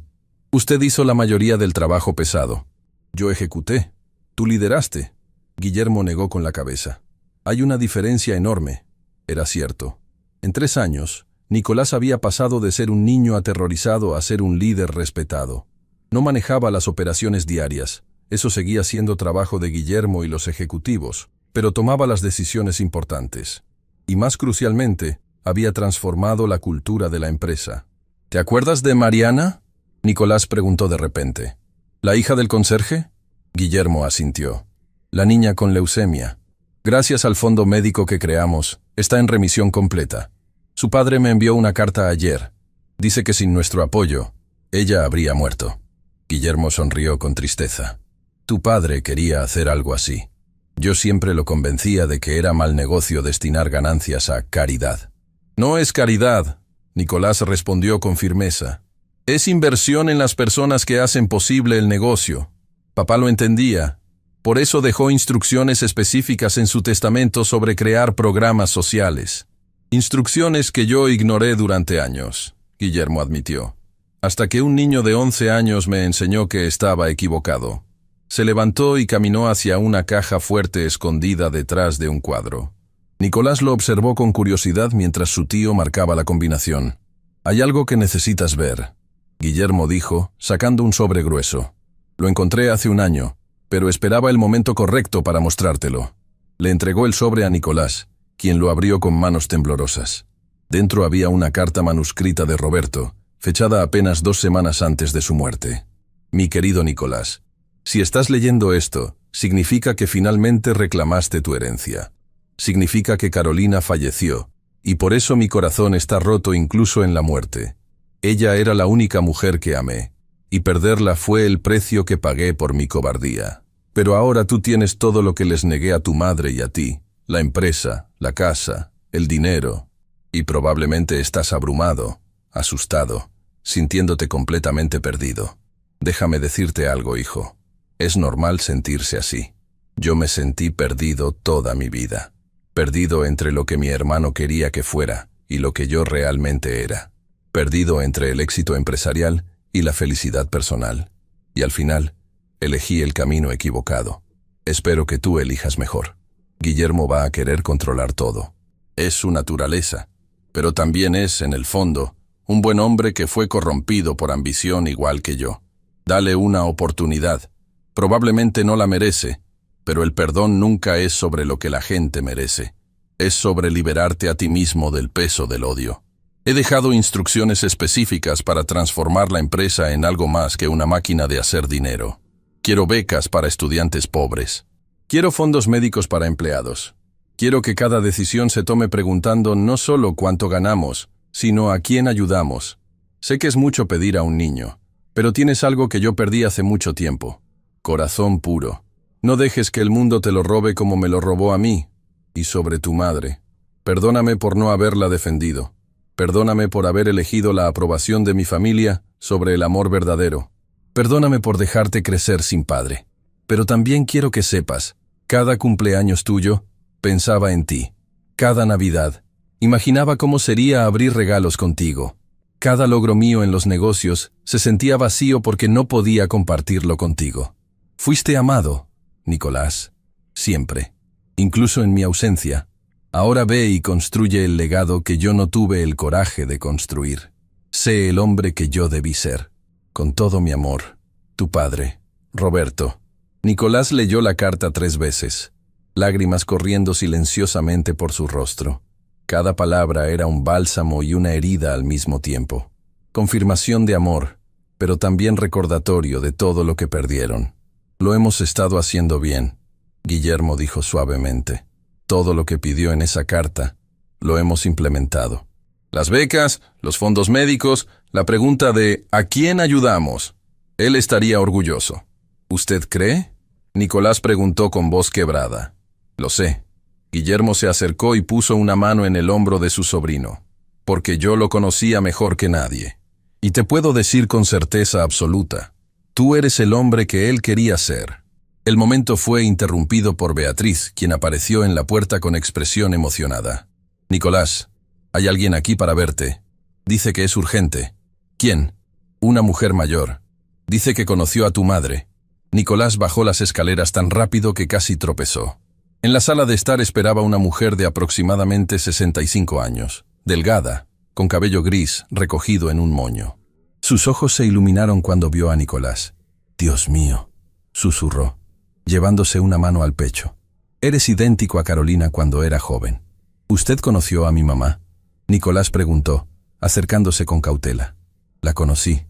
Usted hizo la mayoría del trabajo pesado. Yo ejecuté. Tú lideraste. Guillermo negó con la cabeza. Hay una diferencia enorme. Era cierto. En 3 años, Nicolás había pasado de ser un niño aterrorizado a ser un líder respetado. No manejaba las operaciones diarias. Eso seguía siendo trabajo de Guillermo y los ejecutivos, pero tomaba las decisiones importantes. Y más crucialmente, había transformado la cultura de la empresa. ¿Te acuerdas de Mariana?, Nicolás preguntó de repente. ¿La hija del conserje? Guillermo asintió. La niña con leucemia. Gracias al fondo médico que creamos, está en remisión completa. Su padre me envió una carta ayer. Dice que sin nuestro apoyo, ella habría muerto. Guillermo sonrió con tristeza. Tu padre quería hacer algo así. Yo siempre lo convencía de que era mal negocio destinar ganancias a caridad. No es caridad, Nicolás respondió con firmeza. Es inversión en las personas que hacen posible el negocio. Papá lo entendía. Por eso dejó instrucciones específicas en su testamento sobre crear programas sociales. Instrucciones que yo ignoré durante años, Guillermo admitió. Hasta que un niño de 11 años me enseñó que estaba equivocado. Se levantó y caminó hacia una caja fuerte escondida detrás de un cuadro. Nicolás lo observó con curiosidad mientras su tío marcaba la combinación. Hay algo que necesitas ver, Guillermo dijo, sacando un sobre grueso. Lo encontré hace un año, pero esperaba el momento correcto para mostrártelo. Le entregó el sobre a Nicolás, quien lo abrió con manos temblorosas. Dentro había una carta manuscrita de Roberto, fechada apenas 2 semanas antes de su muerte. Mi querido Nicolás, si estás leyendo esto, significa que finalmente reclamaste tu herencia. Significa que Carolina falleció, y por eso mi corazón está roto incluso en la muerte. Ella era la única mujer que amé, y perderla fue el precio que pagué por mi cobardía. Pero ahora tú tienes todo lo que les negué a tu madre y a ti, la empresa, la casa, el dinero, y probablemente estás abrumado, asustado, sintiéndote completamente perdido. Déjame decirte algo, hijo. Es normal sentirse así. Yo me sentí perdido toda mi vida. Perdido entre lo que mi hermano quería que fuera y lo que yo realmente era. Perdido entre el éxito empresarial y la felicidad personal. Y al final, elegí el camino equivocado. Espero que tú elijas mejor. Guillermo va a querer controlar todo. Es su naturaleza, pero también es, en el fondo, un buen hombre que fue corrompido por ambición igual que yo. Dale una oportunidad. Probablemente no la merece, pero el perdón nunca es sobre lo que la gente merece. Es sobre liberarte a ti mismo del peso del odio. He dejado instrucciones específicas para transformar la empresa en algo más que una máquina de hacer dinero. Quiero becas para estudiantes pobres. Quiero fondos médicos para empleados. Quiero que cada decisión se tome preguntando no solo cuánto ganamos, sino a quién ayudamos. Sé que es mucho pedir a un niño, pero tienes algo que yo perdí hace mucho tiempo. Corazón puro. No dejes que el mundo te lo robe como me lo robó a mí. Y sobre tu madre. Perdóname por no haberla defendido. Perdóname por haber elegido la aprobación de mi familia sobre el amor verdadero. Perdóname por dejarte crecer sin padre. Pero también quiero que sepas, cada cumpleaños tuyo, pensaba en ti. Cada Navidad, imaginaba cómo sería abrir regalos contigo. Cada logro mío en los negocios se sentía vacío porque no podía compartirlo contigo. Fuiste amado, Nicolás, siempre, incluso en mi ausencia. Ahora ve y construye el legado que yo no tuve el coraje de construir. Sé el hombre que yo debí ser. Con todo mi amor, tu padre, Roberto. Nicolás leyó la carta 3 veces, lágrimas corriendo silenciosamente por su rostro. Cada palabra era un bálsamo y una herida al mismo tiempo. Confirmación de amor, pero también recordatorio de todo lo que perdieron. Lo hemos estado haciendo bien, Guillermo dijo suavemente. Todo lo que pidió en esa carta, lo hemos implementado. Las becas, los fondos médicos, la pregunta de ¿a quién ayudamos? Él estaría orgulloso. ¿Usted cree? Nicolás preguntó con voz quebrada. Lo sé. Guillermo se acercó y puso una mano en el hombro de su sobrino, porque yo lo conocía mejor que nadie. Y te puedo decir con certeza absoluta, tú eres el hombre que él quería ser. El momento fue interrumpido por Beatriz, quien apareció en la puerta con expresión emocionada. Nicolás, hay alguien aquí para verte. Dice que es urgente. ¿Quién? Una mujer mayor. Dice que conoció a tu madre. Nicolás bajó las escaleras tan rápido que casi tropezó. En la sala de estar esperaba una mujer de aproximadamente 65 años, delgada, con cabello gris recogido en un moño. Sus ojos se iluminaron cuando vio a Nicolás. «Dios mío», susurró, llevándose una mano al pecho. «Eres idéntico a Carolina cuando era joven». «¿Usted conoció a mi mamá?», Nicolás preguntó, acercándose con cautela. «La conocí».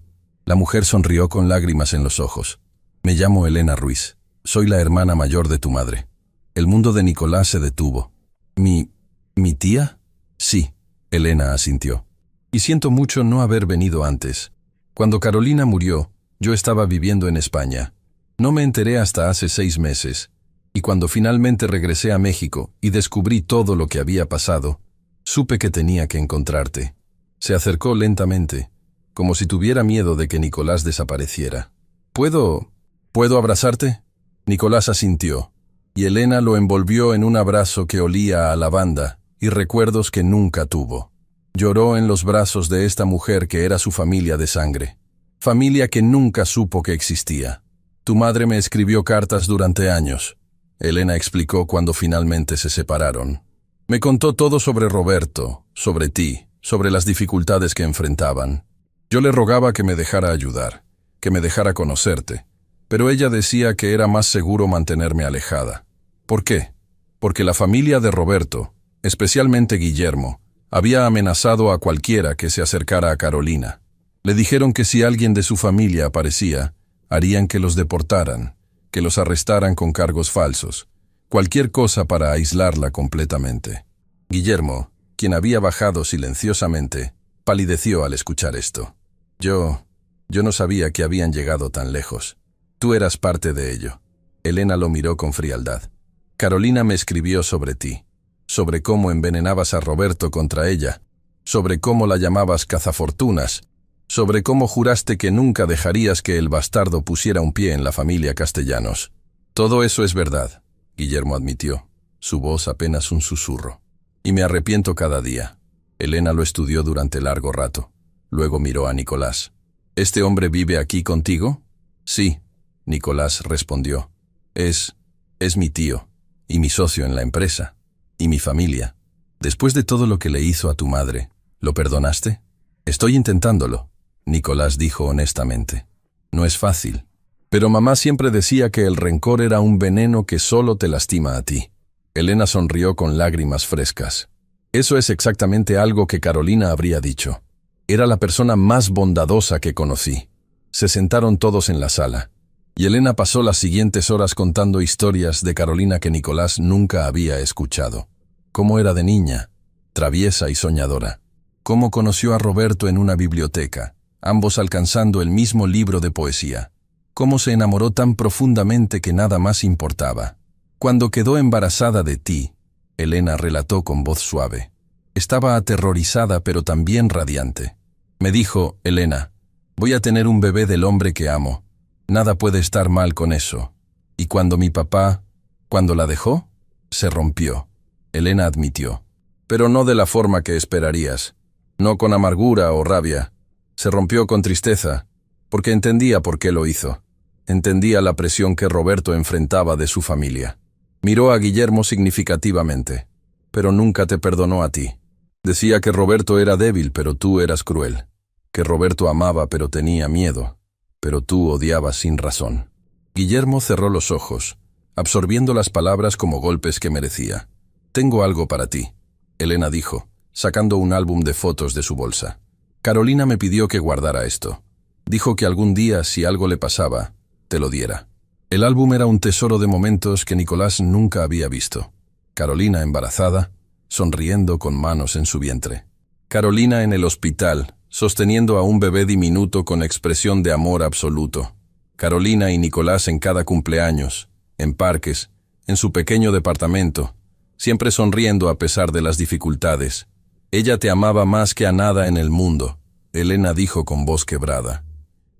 La mujer sonrió con lágrimas en los ojos. «Me llamo Elena Ruiz. Soy la hermana mayor de tu madre». El mundo de Nicolás se detuvo. ¿Mi tía? Sí, Elena asintió. Y siento mucho no haber venido antes. Cuando Carolina murió, yo estaba viviendo en España. No me enteré hasta hace 6 meses. Y cuando finalmente regresé a México y descubrí todo lo que había pasado, supe que tenía que encontrarte. Se acercó lentamente, como si tuviera miedo de que Nicolás desapareciera. ¿Puedo abrazarte?» Nicolás asintió. Y Elena lo envolvió en un abrazo que olía a lavanda y recuerdos que nunca tuvo. Lloró en los brazos de esta mujer que era su familia de sangre. Familia que nunca supo que existía. Tu madre me escribió cartas durante años. Elena explicó cuando finalmente se separaron. Me contó todo sobre Roberto, sobre ti, sobre las dificultades que enfrentaban. Yo le rogaba que me dejara ayudar, que me dejara conocerte, pero ella decía que era más seguro mantenerme alejada. ¿Por qué? porque la familia de Roberto, especialmente Guillermo, había amenazado a cualquiera que se acercara a Carolina. Le dijeron que si alguien de su familia aparecía, harían que los deportaran, que los arrestaran con cargos falsos, cualquier cosa para aislarla completamente. Guillermo, quien había bajado silenciosamente, palideció al escuchar esto. Yo no sabía que habían llegado tan lejos. Tú eras parte de ello. Elena lo miró con frialdad. Carolina me escribió sobre ti, sobre cómo envenenabas a Roberto contra ella, sobre cómo la llamabas cazafortunas, sobre cómo juraste que nunca dejarías que el bastardo pusiera un pie en la familia Castellanos. Todo eso es verdad, Guillermo admitió, su voz apenas un susurro. Y me arrepiento cada día. Elena lo estudió durante largo rato. Luego miró a Nicolás. ¿Este hombre vive aquí contigo? Sí, Nicolás respondió. Es mi tío, y mi socio en la empresa, y mi familia. Después de todo lo que le hizo a tu madre, ¿lo perdonaste? Estoy intentándolo, Nicolás dijo honestamente. No es fácil. Pero mamá siempre decía que el rencor era un veneno que solo te lastima a ti. Elena sonrió con lágrimas frescas. Eso es exactamente algo que Carolina habría dicho. Era la persona más bondadosa que conocí. Se sentaron todos en la sala, y Elena pasó las siguientes horas contando historias de Carolina que Nicolás nunca había escuchado. Cómo era de niña, traviesa y soñadora. Cómo conoció a Roberto en una biblioteca, ambos alcanzando el mismo libro de poesía. Cómo se enamoró tan profundamente que nada más importaba. Cuando quedó embarazada de ti, Elena relató con voz suave. Estaba aterrorizada pero también radiante. Me dijo, Elena, voy a tener un bebé del hombre que amo. Nada puede estar mal con eso. Y cuando mi papá, cuando la dejó, se rompió. Elena admitió. Pero no de la forma que esperarías. No con amargura o rabia. Se rompió con tristeza, porque entendía por qué lo hizo. Entendía la presión que Roberto enfrentaba de su familia. Miró a Guillermo significativamente. Pero nunca te perdonó a ti. Decía que Roberto era débil, pero tú eras cruel. Que Roberto amaba, pero tenía miedo. Pero tú odiabas sin razón. Guillermo cerró los ojos, absorbiendo las palabras como golpes que merecía. Tengo algo para ti, Elena dijo, sacando un álbum de fotos de su bolsa. Carolina me pidió que guardara esto. Dijo que algún día, si algo le pasaba, te lo diera. El álbum era un tesoro de momentos que Nicolás nunca había visto. Carolina embarazada, sonriendo con manos en su vientre. Carolina en el hospital, sosteniendo a un bebé diminuto con expresión de amor absoluto. Carolina y Nicolás en cada cumpleaños, en parques, en su pequeño departamento, siempre sonriendo a pesar de las dificultades. Ella te amaba más que a nada en el mundo, Elena dijo con voz quebrada.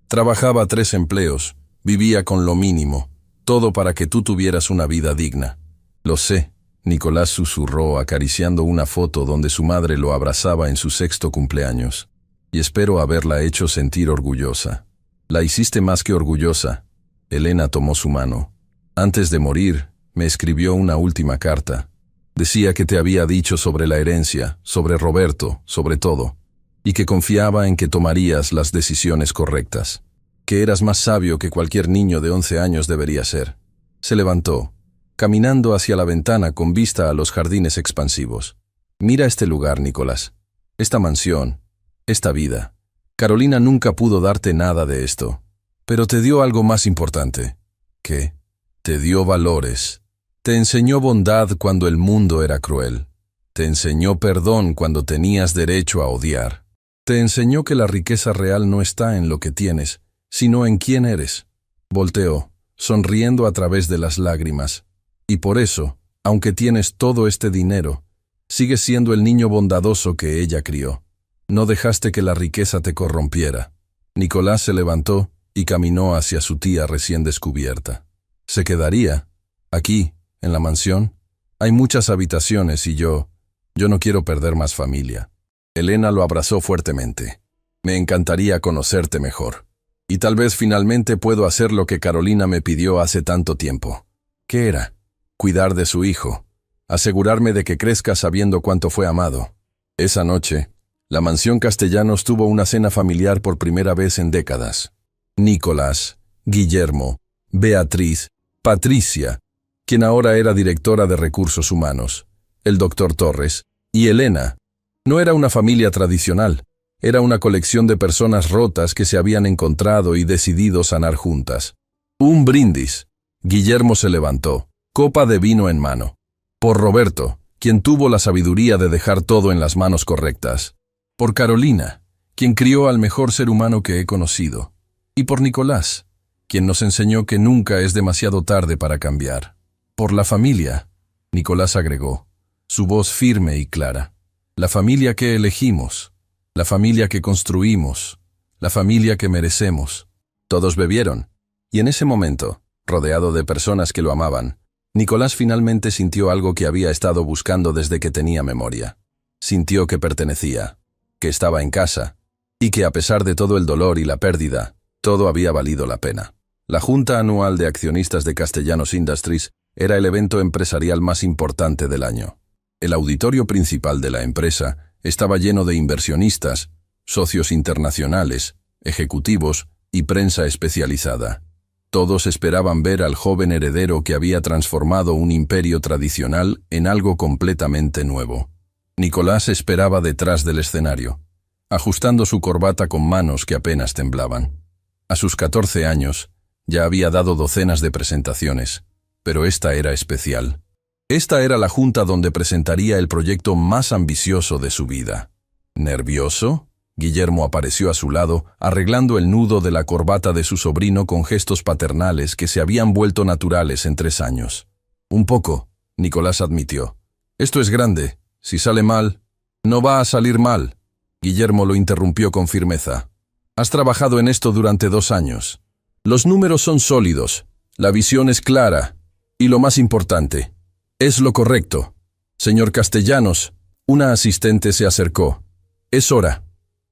Trabajaba 3 empleos, vivía con lo mínimo, todo para que tú tuvieras una vida digna. Lo sé, Nicolás susurró acariciando una foto donde su madre lo abrazaba en su 6º cumpleaños. Y espero haberla hecho sentir orgullosa. La hiciste más que orgullosa. Elena tomó su mano. Antes de morir, me escribió una última carta. Decía que te había dicho sobre la herencia, sobre Roberto, sobre todo, y que confiaba en que tomarías las decisiones correctas. Que eras más sabio que cualquier niño de 11 años debería ser. Se levantó, caminando hacia la ventana con vista a los jardines expansivos. Mira este lugar, Nicolás. Esta mansión, esta vida. Carolina nunca pudo darte nada de esto, pero te dio algo más importante. ¿Qué? Te dio valores. Te enseñó bondad cuando el mundo era cruel. Te enseñó perdón cuando tenías derecho a odiar. Te enseñó que la riqueza real no está en lo que tienes, sino en quién eres. Volteó, sonriendo a través de las lágrimas. Y por eso, aunque tienes todo este dinero, sigues siendo el niño bondadoso que ella crió. No dejaste que la riqueza te corrompiera. Nicolás se levantó y caminó hacia su tía recién descubierta. ¿Se quedaría? Aquí, en la mansión. Hay muchas habitaciones y yo no quiero perder más familia. Elena lo abrazó fuertemente. Me encantaría conocerte mejor. Y tal vez finalmente puedo hacer lo que Carolina me pidió hace tanto tiempo. ¿Qué era? Cuidar de su hijo. Asegurarme de que crezca sabiendo cuánto fue amado. Esa noche, la mansión Castellanos tuvo una cena familiar por primera vez en décadas. Nicolás, Guillermo, Beatriz, Patricia quien ahora era directora de recursos humanos, el doctor Torres, y Elena. No era una familia tradicional, era una colección de personas rotas que se habían encontrado y decidido sanar juntas. Un brindis. Guillermo se levantó, copa de vino en mano. Por Roberto, quien tuvo la sabiduría de dejar todo en las manos correctas. Por Carolina, quien crió al mejor ser humano que he conocido. Y por Nicolás, quien nos enseñó que nunca es demasiado tarde para cambiar. Por la familia, Nicolás agregó, su voz firme y clara. La familia que elegimos, la familia que construimos, la familia que merecemos. Todos bebieron, y en ese momento, rodeado de personas que lo amaban, Nicolás finalmente sintió algo que había estado buscando desde que tenía memoria. Sintió que pertenecía, que estaba en casa, y que a pesar de todo el dolor y la pérdida, todo había valido la pena. La Junta Anual de Accionistas de Castellanos Industries era el evento empresarial más importante del año. El auditorio principal de la empresa estaba lleno de inversionistas, socios internacionales, ejecutivos y prensa especializada. Todos esperaban ver al joven heredero que había transformado un imperio tradicional en algo completamente nuevo. Nicolás esperaba detrás del escenario, ajustando su corbata con manos que apenas temblaban. A sus 14 años, ya había dado docenas de presentaciones, pero esta era especial. Esta era la junta donde presentaría el proyecto más ambicioso de su vida. ¿Nervioso? Guillermo apareció a su lado, arreglando el nudo de la corbata de su sobrino con gestos paternales que se habían vuelto naturales en 3 años. Un poco, Nicolás admitió. Esto es grande. Si sale mal, no va a salir mal. Guillermo lo interrumpió con firmeza. Has trabajado en esto durante 2 años. Los números son sólidos, la visión es clara, y lo más importante, es lo correcto. Señor Castellanos, una asistente se acercó. Es hora.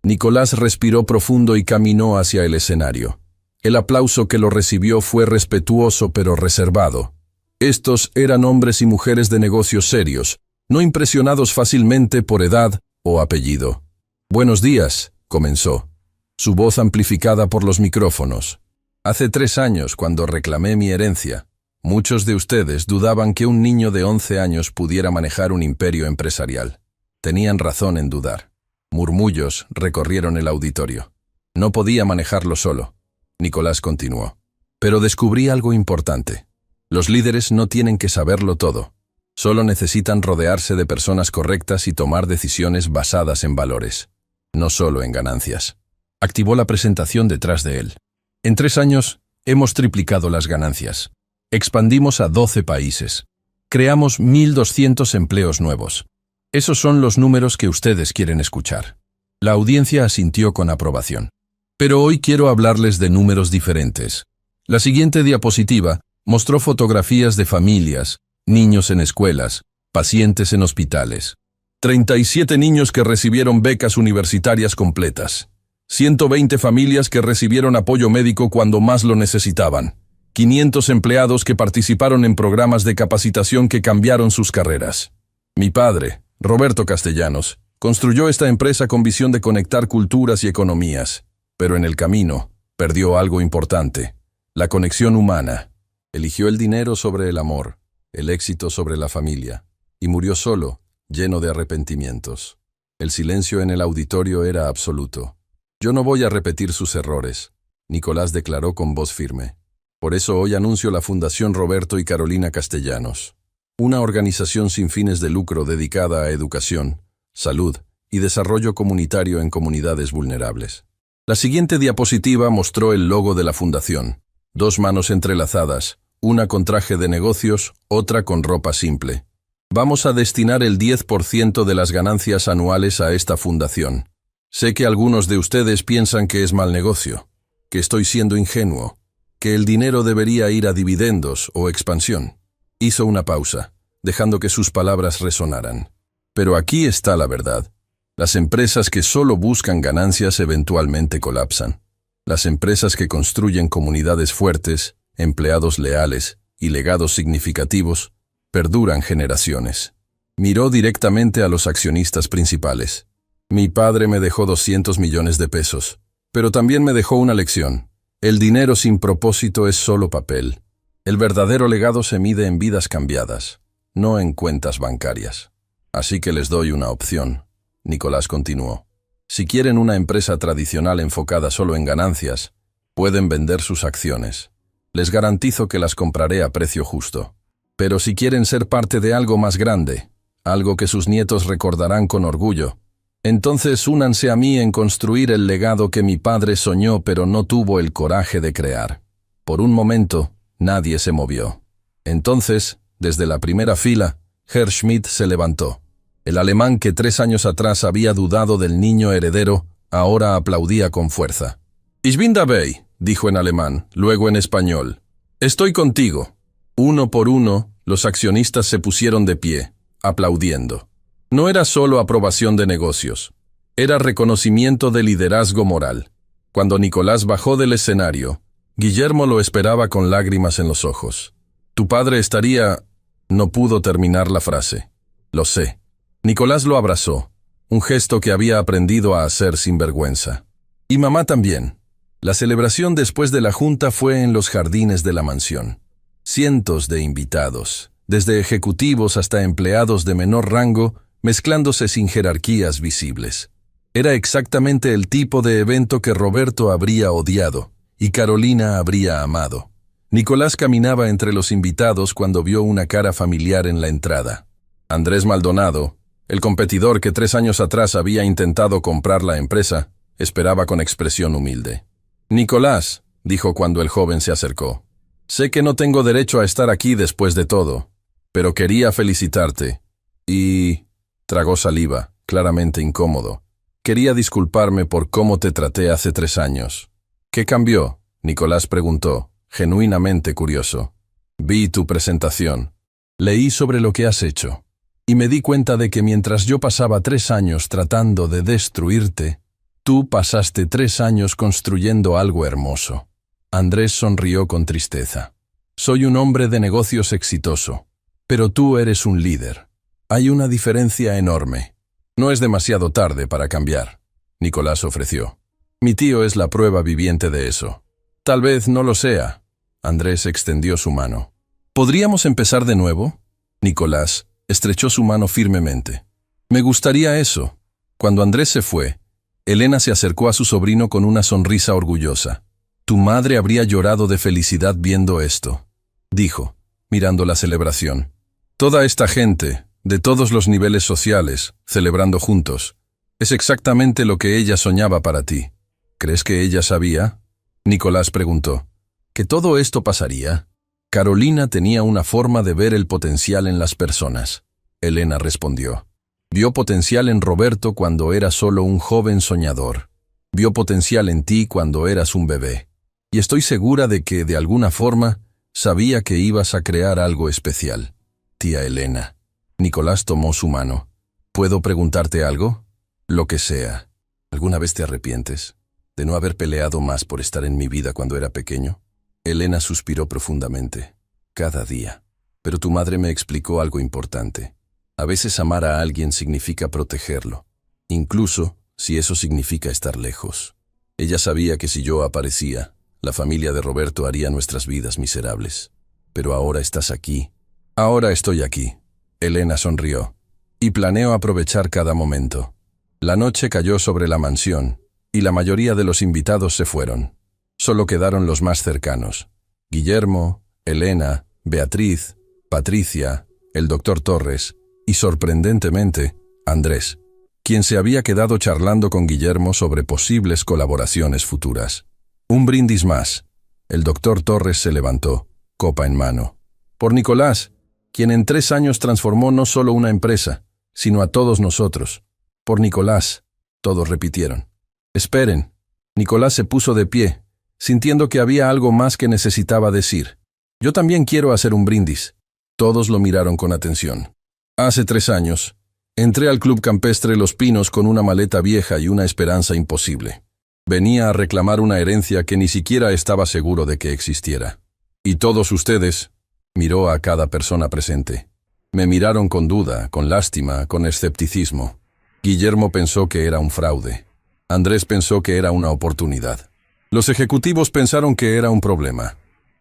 Nicolás respiró profundo y caminó hacia el escenario. El aplauso que lo recibió fue respetuoso pero reservado. Estos eran hombres y mujeres de negocios serios, no impresionados fácilmente por edad o apellido. Buenos días, comenzó, su voz amplificada por los micrófonos. Hace 3 años, cuando reclamé mi herencia, muchos de ustedes dudaban que un niño de 11 años pudiera manejar un imperio empresarial. Tenían razón en dudar. Murmullos recorrieron el auditorio. No podía manejarlo solo. Nicolás continuó. Pero descubrí algo importante. Los líderes no tienen que saberlo todo. Solo necesitan rodearse de personas correctas y tomar decisiones basadas en valores, no solo en ganancias. Activó la presentación detrás de él. En 3 años, hemos triplicado las ganancias. Expandimos a 12 países. Creamos 1.200 empleos nuevos. Esos son los números que ustedes quieren escuchar. La audiencia asintió con aprobación. Pero hoy quiero hablarles de números diferentes. La siguiente diapositiva mostró fotografías de familias, niños en escuelas, pacientes en hospitales. 37 niños que recibieron becas universitarias completas. 120 familias que recibieron apoyo médico cuando más lo necesitaban. 500 empleados que participaron en programas de capacitación que cambiaron sus carreras. Mi padre, Roberto Castellanos, construyó esta empresa con visión de conectar culturas y economías, pero en el camino perdió algo importante, la conexión humana. Eligió el dinero sobre el amor, el éxito sobre la familia, y murió solo, lleno de arrepentimientos. El silencio en el auditorio era absoluto. Yo no voy a repetir sus errores, Nicolás declaró con voz firme. Por eso hoy anuncio la Fundación Roberto y Carolina Castellanos, una organización sin fines de lucro dedicada a educación, salud y desarrollo comunitario en comunidades vulnerables. La siguiente diapositiva mostró el logo de la fundación, 2 manos entrelazadas, una con traje de negocios, otra con ropa simple. Vamos a destinar el 10% de las ganancias anuales a esta fundación. Sé que algunos de ustedes piensan que es mal negocio, que estoy siendo ingenuo, que el dinero debería ir a dividendos o expansión. Hizo una pausa, dejando que sus palabras resonaran. Pero aquí está la verdad. Las empresas que solo buscan ganancias eventualmente colapsan. Las empresas que construyen comunidades fuertes, empleados leales y legados significativos, perduran generaciones. Miró directamente a los accionistas principales. Mi padre me dejó 200 millones de pesos, pero también me dejó una lección. El dinero sin propósito es solo papel. El verdadero legado se mide en vidas cambiadas, no en cuentas bancarias. Así que les doy una opción, Nicolás continuó. Si quieren una empresa tradicional enfocada solo en ganancias, pueden vender sus acciones. Les garantizo que las compraré a precio justo. Pero si quieren ser parte de algo más grande, algo que sus nietos recordarán con orgullo, entonces únanse a mí en construir el legado que mi padre soñó pero no tuvo el coraje de crear. Por un momento, nadie se movió. Entonces, desde la primera fila, Herr Schmidt se levantó. El alemán que 3 años atrás había dudado del niño heredero, ahora aplaudía con fuerza. Ich bin dabei, dijo en alemán, luego en español. Estoy contigo. Uno por uno, los accionistas se pusieron de pie, aplaudiendo. No era solo aprobación de negocios, era reconocimiento de liderazgo moral. Cuando Nicolás bajó del escenario, Guillermo lo esperaba con lágrimas en los ojos. Tu padre estaría... No pudo terminar la frase. Lo sé. Nicolás lo abrazó, un gesto que había aprendido a hacer sin vergüenza. Y mamá también. La celebración después de la junta fue en los jardines de la mansión. Cientos de invitados, desde ejecutivos hasta empleados de menor rango, mezclándose sin jerarquías visibles. Era exactamente el tipo de evento que Roberto habría odiado y Carolina habría amado. Nicolás caminaba entre los invitados cuando vio una cara familiar en la entrada. Andrés Maldonado, el competidor que 3 años atrás había intentado comprar la empresa, esperaba con expresión humilde. Nicolás, dijo cuando el joven se acercó. Sé que no tengo derecho a estar aquí después de todo, pero quería felicitarte. Y... tragó saliva, claramente incómodo. Quería disculparme por cómo te traté hace 3 años. ¿Qué cambió? Nicolás preguntó, genuinamente curioso. Vi tu presentación. Leí sobre lo que has hecho. Y me di cuenta de que mientras yo pasaba 3 años tratando de destruirte, tú pasaste 3 años construyendo algo hermoso. Andrés sonrió con tristeza. Soy un hombre de negocios exitoso, pero tú eres un líder. Hay una diferencia enorme. No es demasiado tarde para cambiar, Nicolás ofreció. Mi tío es la prueba viviente de eso. Tal vez no lo sea. Andrés extendió su mano. ¿Podríamos empezar de nuevo? Nicolás estrechó su mano firmemente. Me gustaría eso. Cuando Andrés se fue, Elena se acercó a su sobrino con una sonrisa orgullosa. Tu madre habría llorado de felicidad viendo esto, dijo, mirando la celebración. Toda esta gente, de todos los niveles sociales, celebrando juntos, es exactamente lo que ella soñaba para ti. ¿Crees que ella sabía? Nicolás preguntó. ¿Que todo esto pasaría? Carolina tenía una forma de ver el potencial en las personas. Elena respondió. Vio potencial en Roberto cuando era solo un joven soñador. Vio potencial en ti cuando eras un bebé. Y estoy segura de que, de alguna forma, sabía que ibas a crear algo especial. Tía Elena. Nicolás tomó su mano. ¿Puedo preguntarte algo? Lo que sea. ¿Alguna vez te arrepientes de no haber peleado más por estar en mi vida cuando era pequeño? Elena suspiró profundamente. Cada día. Pero tu madre me explicó algo importante. A veces amar a alguien significa protegerlo, incluso si eso significa estar lejos. Ella sabía que si yo aparecía, la familia de Roberto haría nuestras vidas miserables. Pero ahora estás aquí. Ahora estoy aquí. Elena sonrió. Y planeo aprovechar cada momento. La noche cayó sobre la mansión, y la mayoría de los invitados se fueron. Solo quedaron los más cercanos. Guillermo, Elena, Beatriz, Patricia, el doctor Torres, y sorprendentemente, Andrés, quien se había quedado charlando con Guillermo sobre posibles colaboraciones futuras. Un brindis más. El doctor Torres se levantó, copa en mano. Por Nicolás, quien en 3 años transformó no solo una empresa, sino a todos nosotros. Por Nicolás, todos repitieron. Esperen. Nicolás se puso de pie, sintiendo que había algo más que necesitaba decir. Yo también quiero hacer un brindis. Todos lo miraron con atención. Hace 3 años, entré al Club Campestre Los Pinos con una maleta vieja y una esperanza imposible. Venía a reclamar una herencia que ni siquiera estaba seguro de que existiera. Y todos ustedes, miró a cada persona presente. Me miraron con duda, con lástima, con escepticismo. Guillermo pensó que era un fraude. Andrés pensó que era una oportunidad. Los ejecutivos pensaron que era un problema.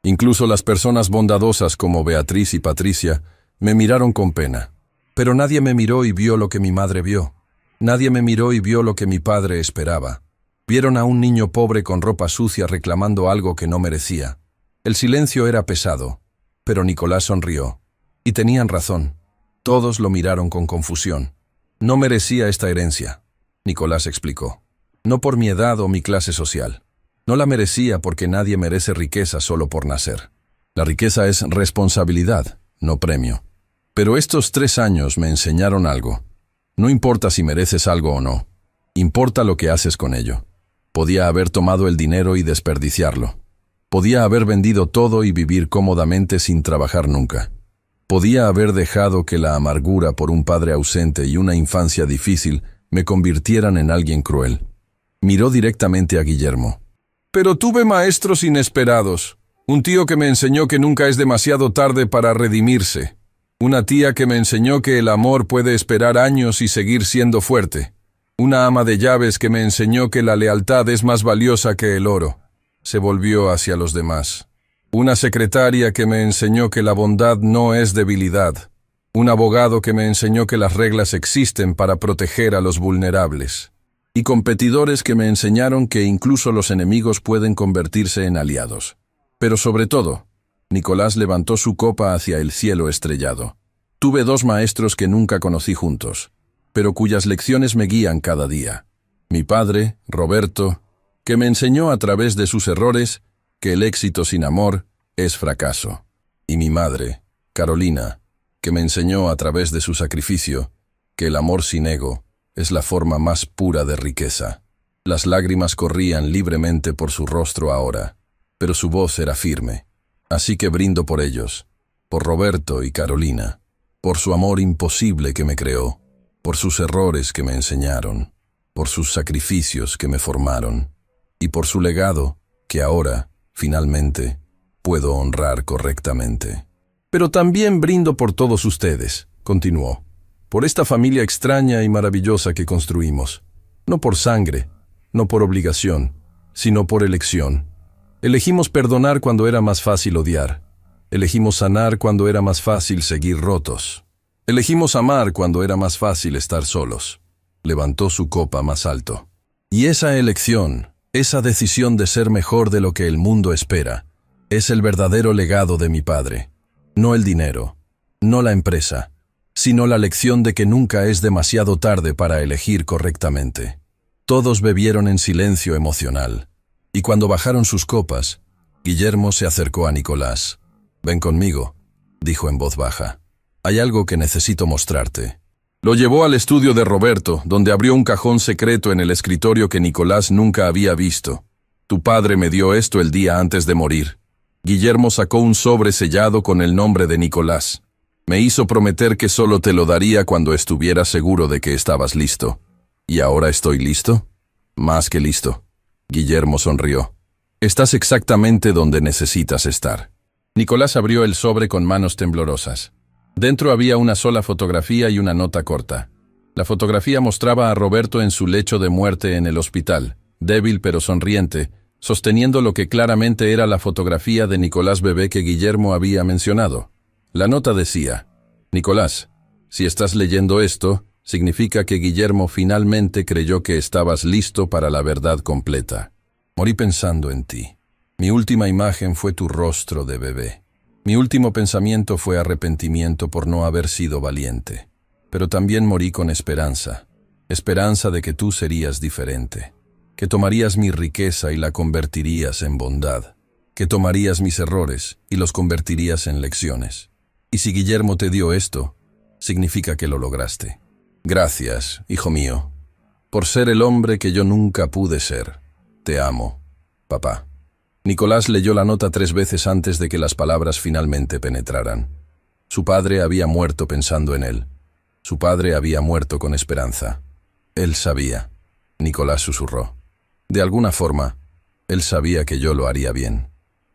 Incluso las personas bondadosas como Beatriz y Patricia me miraron con pena. Pero nadie me miró y vio lo que mi madre vio. Nadie me miró y vio lo que mi padre esperaba. Vieron a un niño pobre con ropa sucia reclamando algo que no merecía. El silencio era pesado, pero Nicolás sonrió. Y tenían razón. Todos lo miraron con confusión. No merecía esta herencia, Nicolás explicó. No por mi edad o mi clase social. No la merecía porque nadie merece riqueza solo por nacer. La riqueza es responsabilidad, no premio. Pero estos 3 años me enseñaron algo. No importa si mereces algo o no. Importa lo que haces con ello. Podía haber tomado el dinero y desperdiciarlo. Podía haber vendido todo y vivir cómodamente sin trabajar nunca. Podía haber dejado que la amargura por un padre ausente y una infancia difícil me convirtieran en alguien cruel. Miró directamente a Guillermo. Pero tuve maestros inesperados. Un tío que me enseñó que nunca es demasiado tarde para redimirse. Una tía que me enseñó que el amor puede esperar años y seguir siendo fuerte. Una ama de llaves que me enseñó que la lealtad es más valiosa que el oro. Se volvió hacia los demás. Una secretaria que me enseñó que la bondad no es debilidad. Un abogado que me enseñó que las reglas existen para proteger a los vulnerables. Y competidores que me enseñaron que incluso los enemigos pueden convertirse en aliados. Pero sobre todo, Nicolás levantó su copa hacia el cielo estrellado. Tuve 2 maestros que nunca conocí juntos, pero cuyas lecciones me guían cada día. Mi padre, Roberto, que me enseñó a través de sus errores que el éxito sin amor es fracaso. Y mi madre, Carolina, que me enseñó a través de su sacrificio que el amor sin ego es la forma más pura de riqueza. Las lágrimas corrían libremente por su rostro ahora, pero su voz era firme. Así que brindo por ellos, por Roberto y Carolina, por su amor imposible que me creó, por sus errores que me enseñaron, por sus sacrificios que me formaron, y por su legado que ahora, finalmente, puedo honrar correctamente. Pero también brindo por todos ustedes, continuó, por esta familia extraña y maravillosa que construimos, no por sangre, no por obligación, sino por elección. Elegimos perdonar cuando era más fácil odiar. Elegimos sanar cuando era más fácil seguir rotos. Elegimos amar cuando era más fácil estar solos. Levantó su copa más alto. Y esa elección, esa decisión de ser mejor de lo que el mundo espera, es el verdadero legado de mi padre. No el dinero, no la empresa, sino la lección de que nunca es demasiado tarde para elegir correctamente. Todos bebieron en silencio emocional. Y cuando bajaron sus copas, Guillermo se acercó a Nicolás. «Ven conmigo», dijo en voz baja. «Hay algo que necesito mostrarte». Lo llevó al estudio de Roberto, donde abrió un cajón secreto en el escritorio que Nicolás nunca había visto. «Tu padre me dio esto el día antes de morir». Guillermo sacó un sobre sellado con el nombre de Nicolás. «Me hizo prometer que solo te lo daría cuando estuviera seguro de que estabas listo». «¿Y ahora estoy listo?» «Más que listo». Guillermo sonrió. «Estás exactamente donde necesitas estar». Nicolás abrió el sobre con manos temblorosas. Dentro había una sola fotografía y una nota corta. La fotografía mostraba a Roberto en su lecho de muerte en el hospital, débil pero sonriente, sosteniendo lo que claramente era la fotografía de Nicolás bebé que Guillermo había mencionado. La nota decía: «Nicolás, si estás leyendo esto, significa que Guillermo finalmente creyó que estabas listo para la verdad completa. Morí pensando en ti. Mi última imagen fue tu rostro de bebé. Mi último pensamiento fue arrepentimiento por no haber sido valiente. Pero también morí con esperanza. Esperanza de que tú serías diferente. Que tomarías mi riqueza y la convertirías en bondad. Que tomarías mis errores y los convertirías en lecciones. Y si Guillermo te dio esto, significa que lo lograste. Gracias, hijo mío, por ser el hombre que yo nunca pude ser. Te amo, papá». Nicolás leyó la nota 3 veces antes de que las palabras finalmente penetraran. Su padre había muerto pensando en él. Su padre había muerto con esperanza. Él sabía. Nicolás susurró. «De alguna forma, él sabía que yo lo haría bien.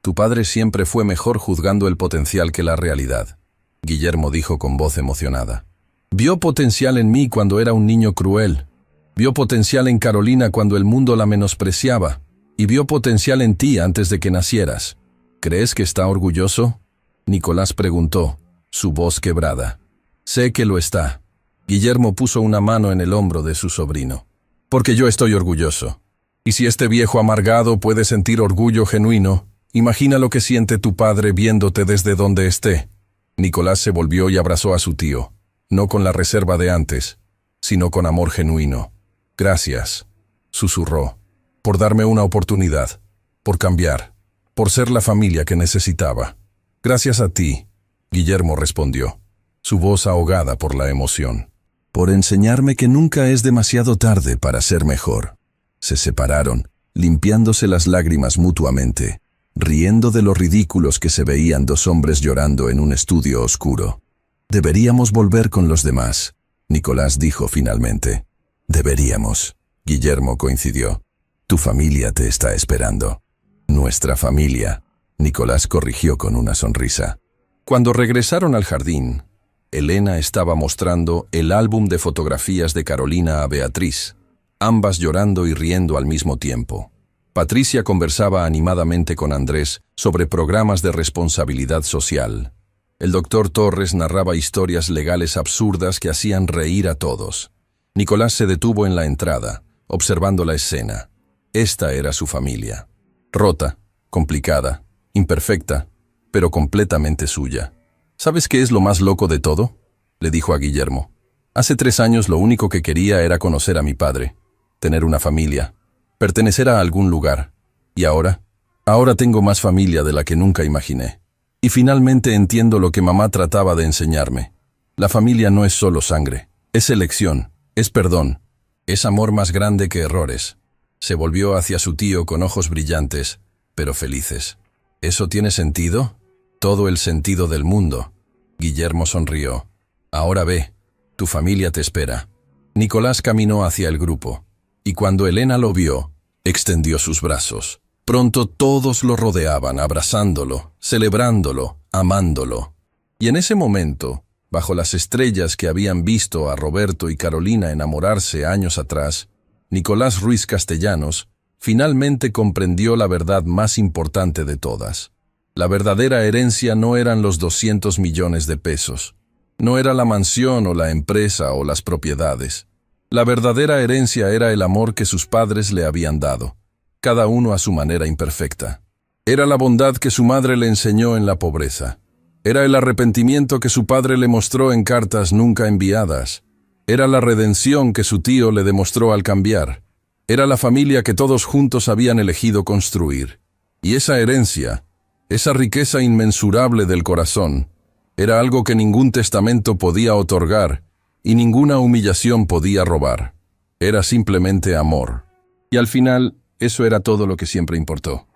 Tu padre siempre fue mejor juzgando el potencial que la realidad», Guillermo dijo con voz emocionada. «Vio potencial en mí cuando era un niño cruel. Vio potencial en Carolina cuando el mundo la menospreciaba. Y vio potencial en ti antes de que nacieras. ¿Crees que está orgulloso? Nicolás preguntó, su voz quebrada. Sé que lo está. Guillermo puso una mano en el hombro de su sobrino. Porque yo estoy orgulloso. Y si este viejo amargado puede sentir orgullo genuino, imagina lo que siente tu padre viéndote desde donde esté. Nicolás se volvió y abrazó a su tío, no con la reserva de antes, sino con amor genuino. Gracias, susurró, por darme una oportunidad, por cambiar, por ser la familia que necesitaba. Gracias a ti, Guillermo respondió, su voz ahogada por la emoción. Por enseñarme que nunca es demasiado tarde para ser mejor. Se separaron, limpiándose las lágrimas mutuamente, riendo de lo ridículos que se veían dos hombres llorando en un estudio oscuro. Deberíamos volver con los demás, Nicolás dijo finalmente. Deberíamos, Guillermo coincidió. Tu familia te está esperando. Nuestra familia, Nicolás corrigió con una sonrisa. Cuando regresaron al jardín, Elena estaba mostrando el álbum de fotografías de Carolina a Beatriz, ambas llorando y riendo al mismo tiempo. Patricia conversaba animadamente con Andrés sobre programas de responsabilidad social. El doctor Torres narraba historias legales absurdas que hacían reír a todos. Nicolás se detuvo en la entrada, observando la escena. Esta era su familia. Rota, complicada, imperfecta, pero completamente suya. ¿Sabes qué es lo más loco de todo?, le dijo a Guillermo. Hace 3 años lo único que quería era conocer a mi padre, tener una familia, pertenecer a algún lugar. ¿Y ahora? Ahora tengo más familia de la que nunca imaginé. Y finalmente entiendo lo que mamá trataba de enseñarme. La familia no es solo sangre, es elección, es perdón, es amor más grande que errores. Se volvió hacia su tío con ojos brillantes, pero felices. ¿Eso tiene sentido? Todo el sentido del mundo. Guillermo sonrió. Ahora ve, tu familia te espera. Nicolás caminó hacia el grupo, y cuando Elena lo vio, extendió sus brazos. Pronto todos lo rodeaban, abrazándolo, celebrándolo, amándolo. Y en ese momento, bajo las estrellas que habían visto a Roberto y Carolina enamorarse años atrás, Nicolás Ruiz Castellanos finalmente comprendió la verdad más importante de todas. La verdadera herencia no eran los 200 millones de pesos. No era la mansión o la empresa o las propiedades. La verdadera herencia era el amor que sus padres le habían dado, cada uno a su manera imperfecta. Era la bondad que su madre le enseñó en la pobreza. Era el arrepentimiento que su padre le mostró en cartas nunca enviadas. Era la redención que su tío le demostró al cambiar. Era la familia que todos juntos habían elegido construir. Y esa herencia, esa riqueza inmensurable del corazón, era algo que ningún testamento podía otorgar y ninguna humillación podía robar. Era simplemente amor. Y al final, eso era todo lo que siempre importó.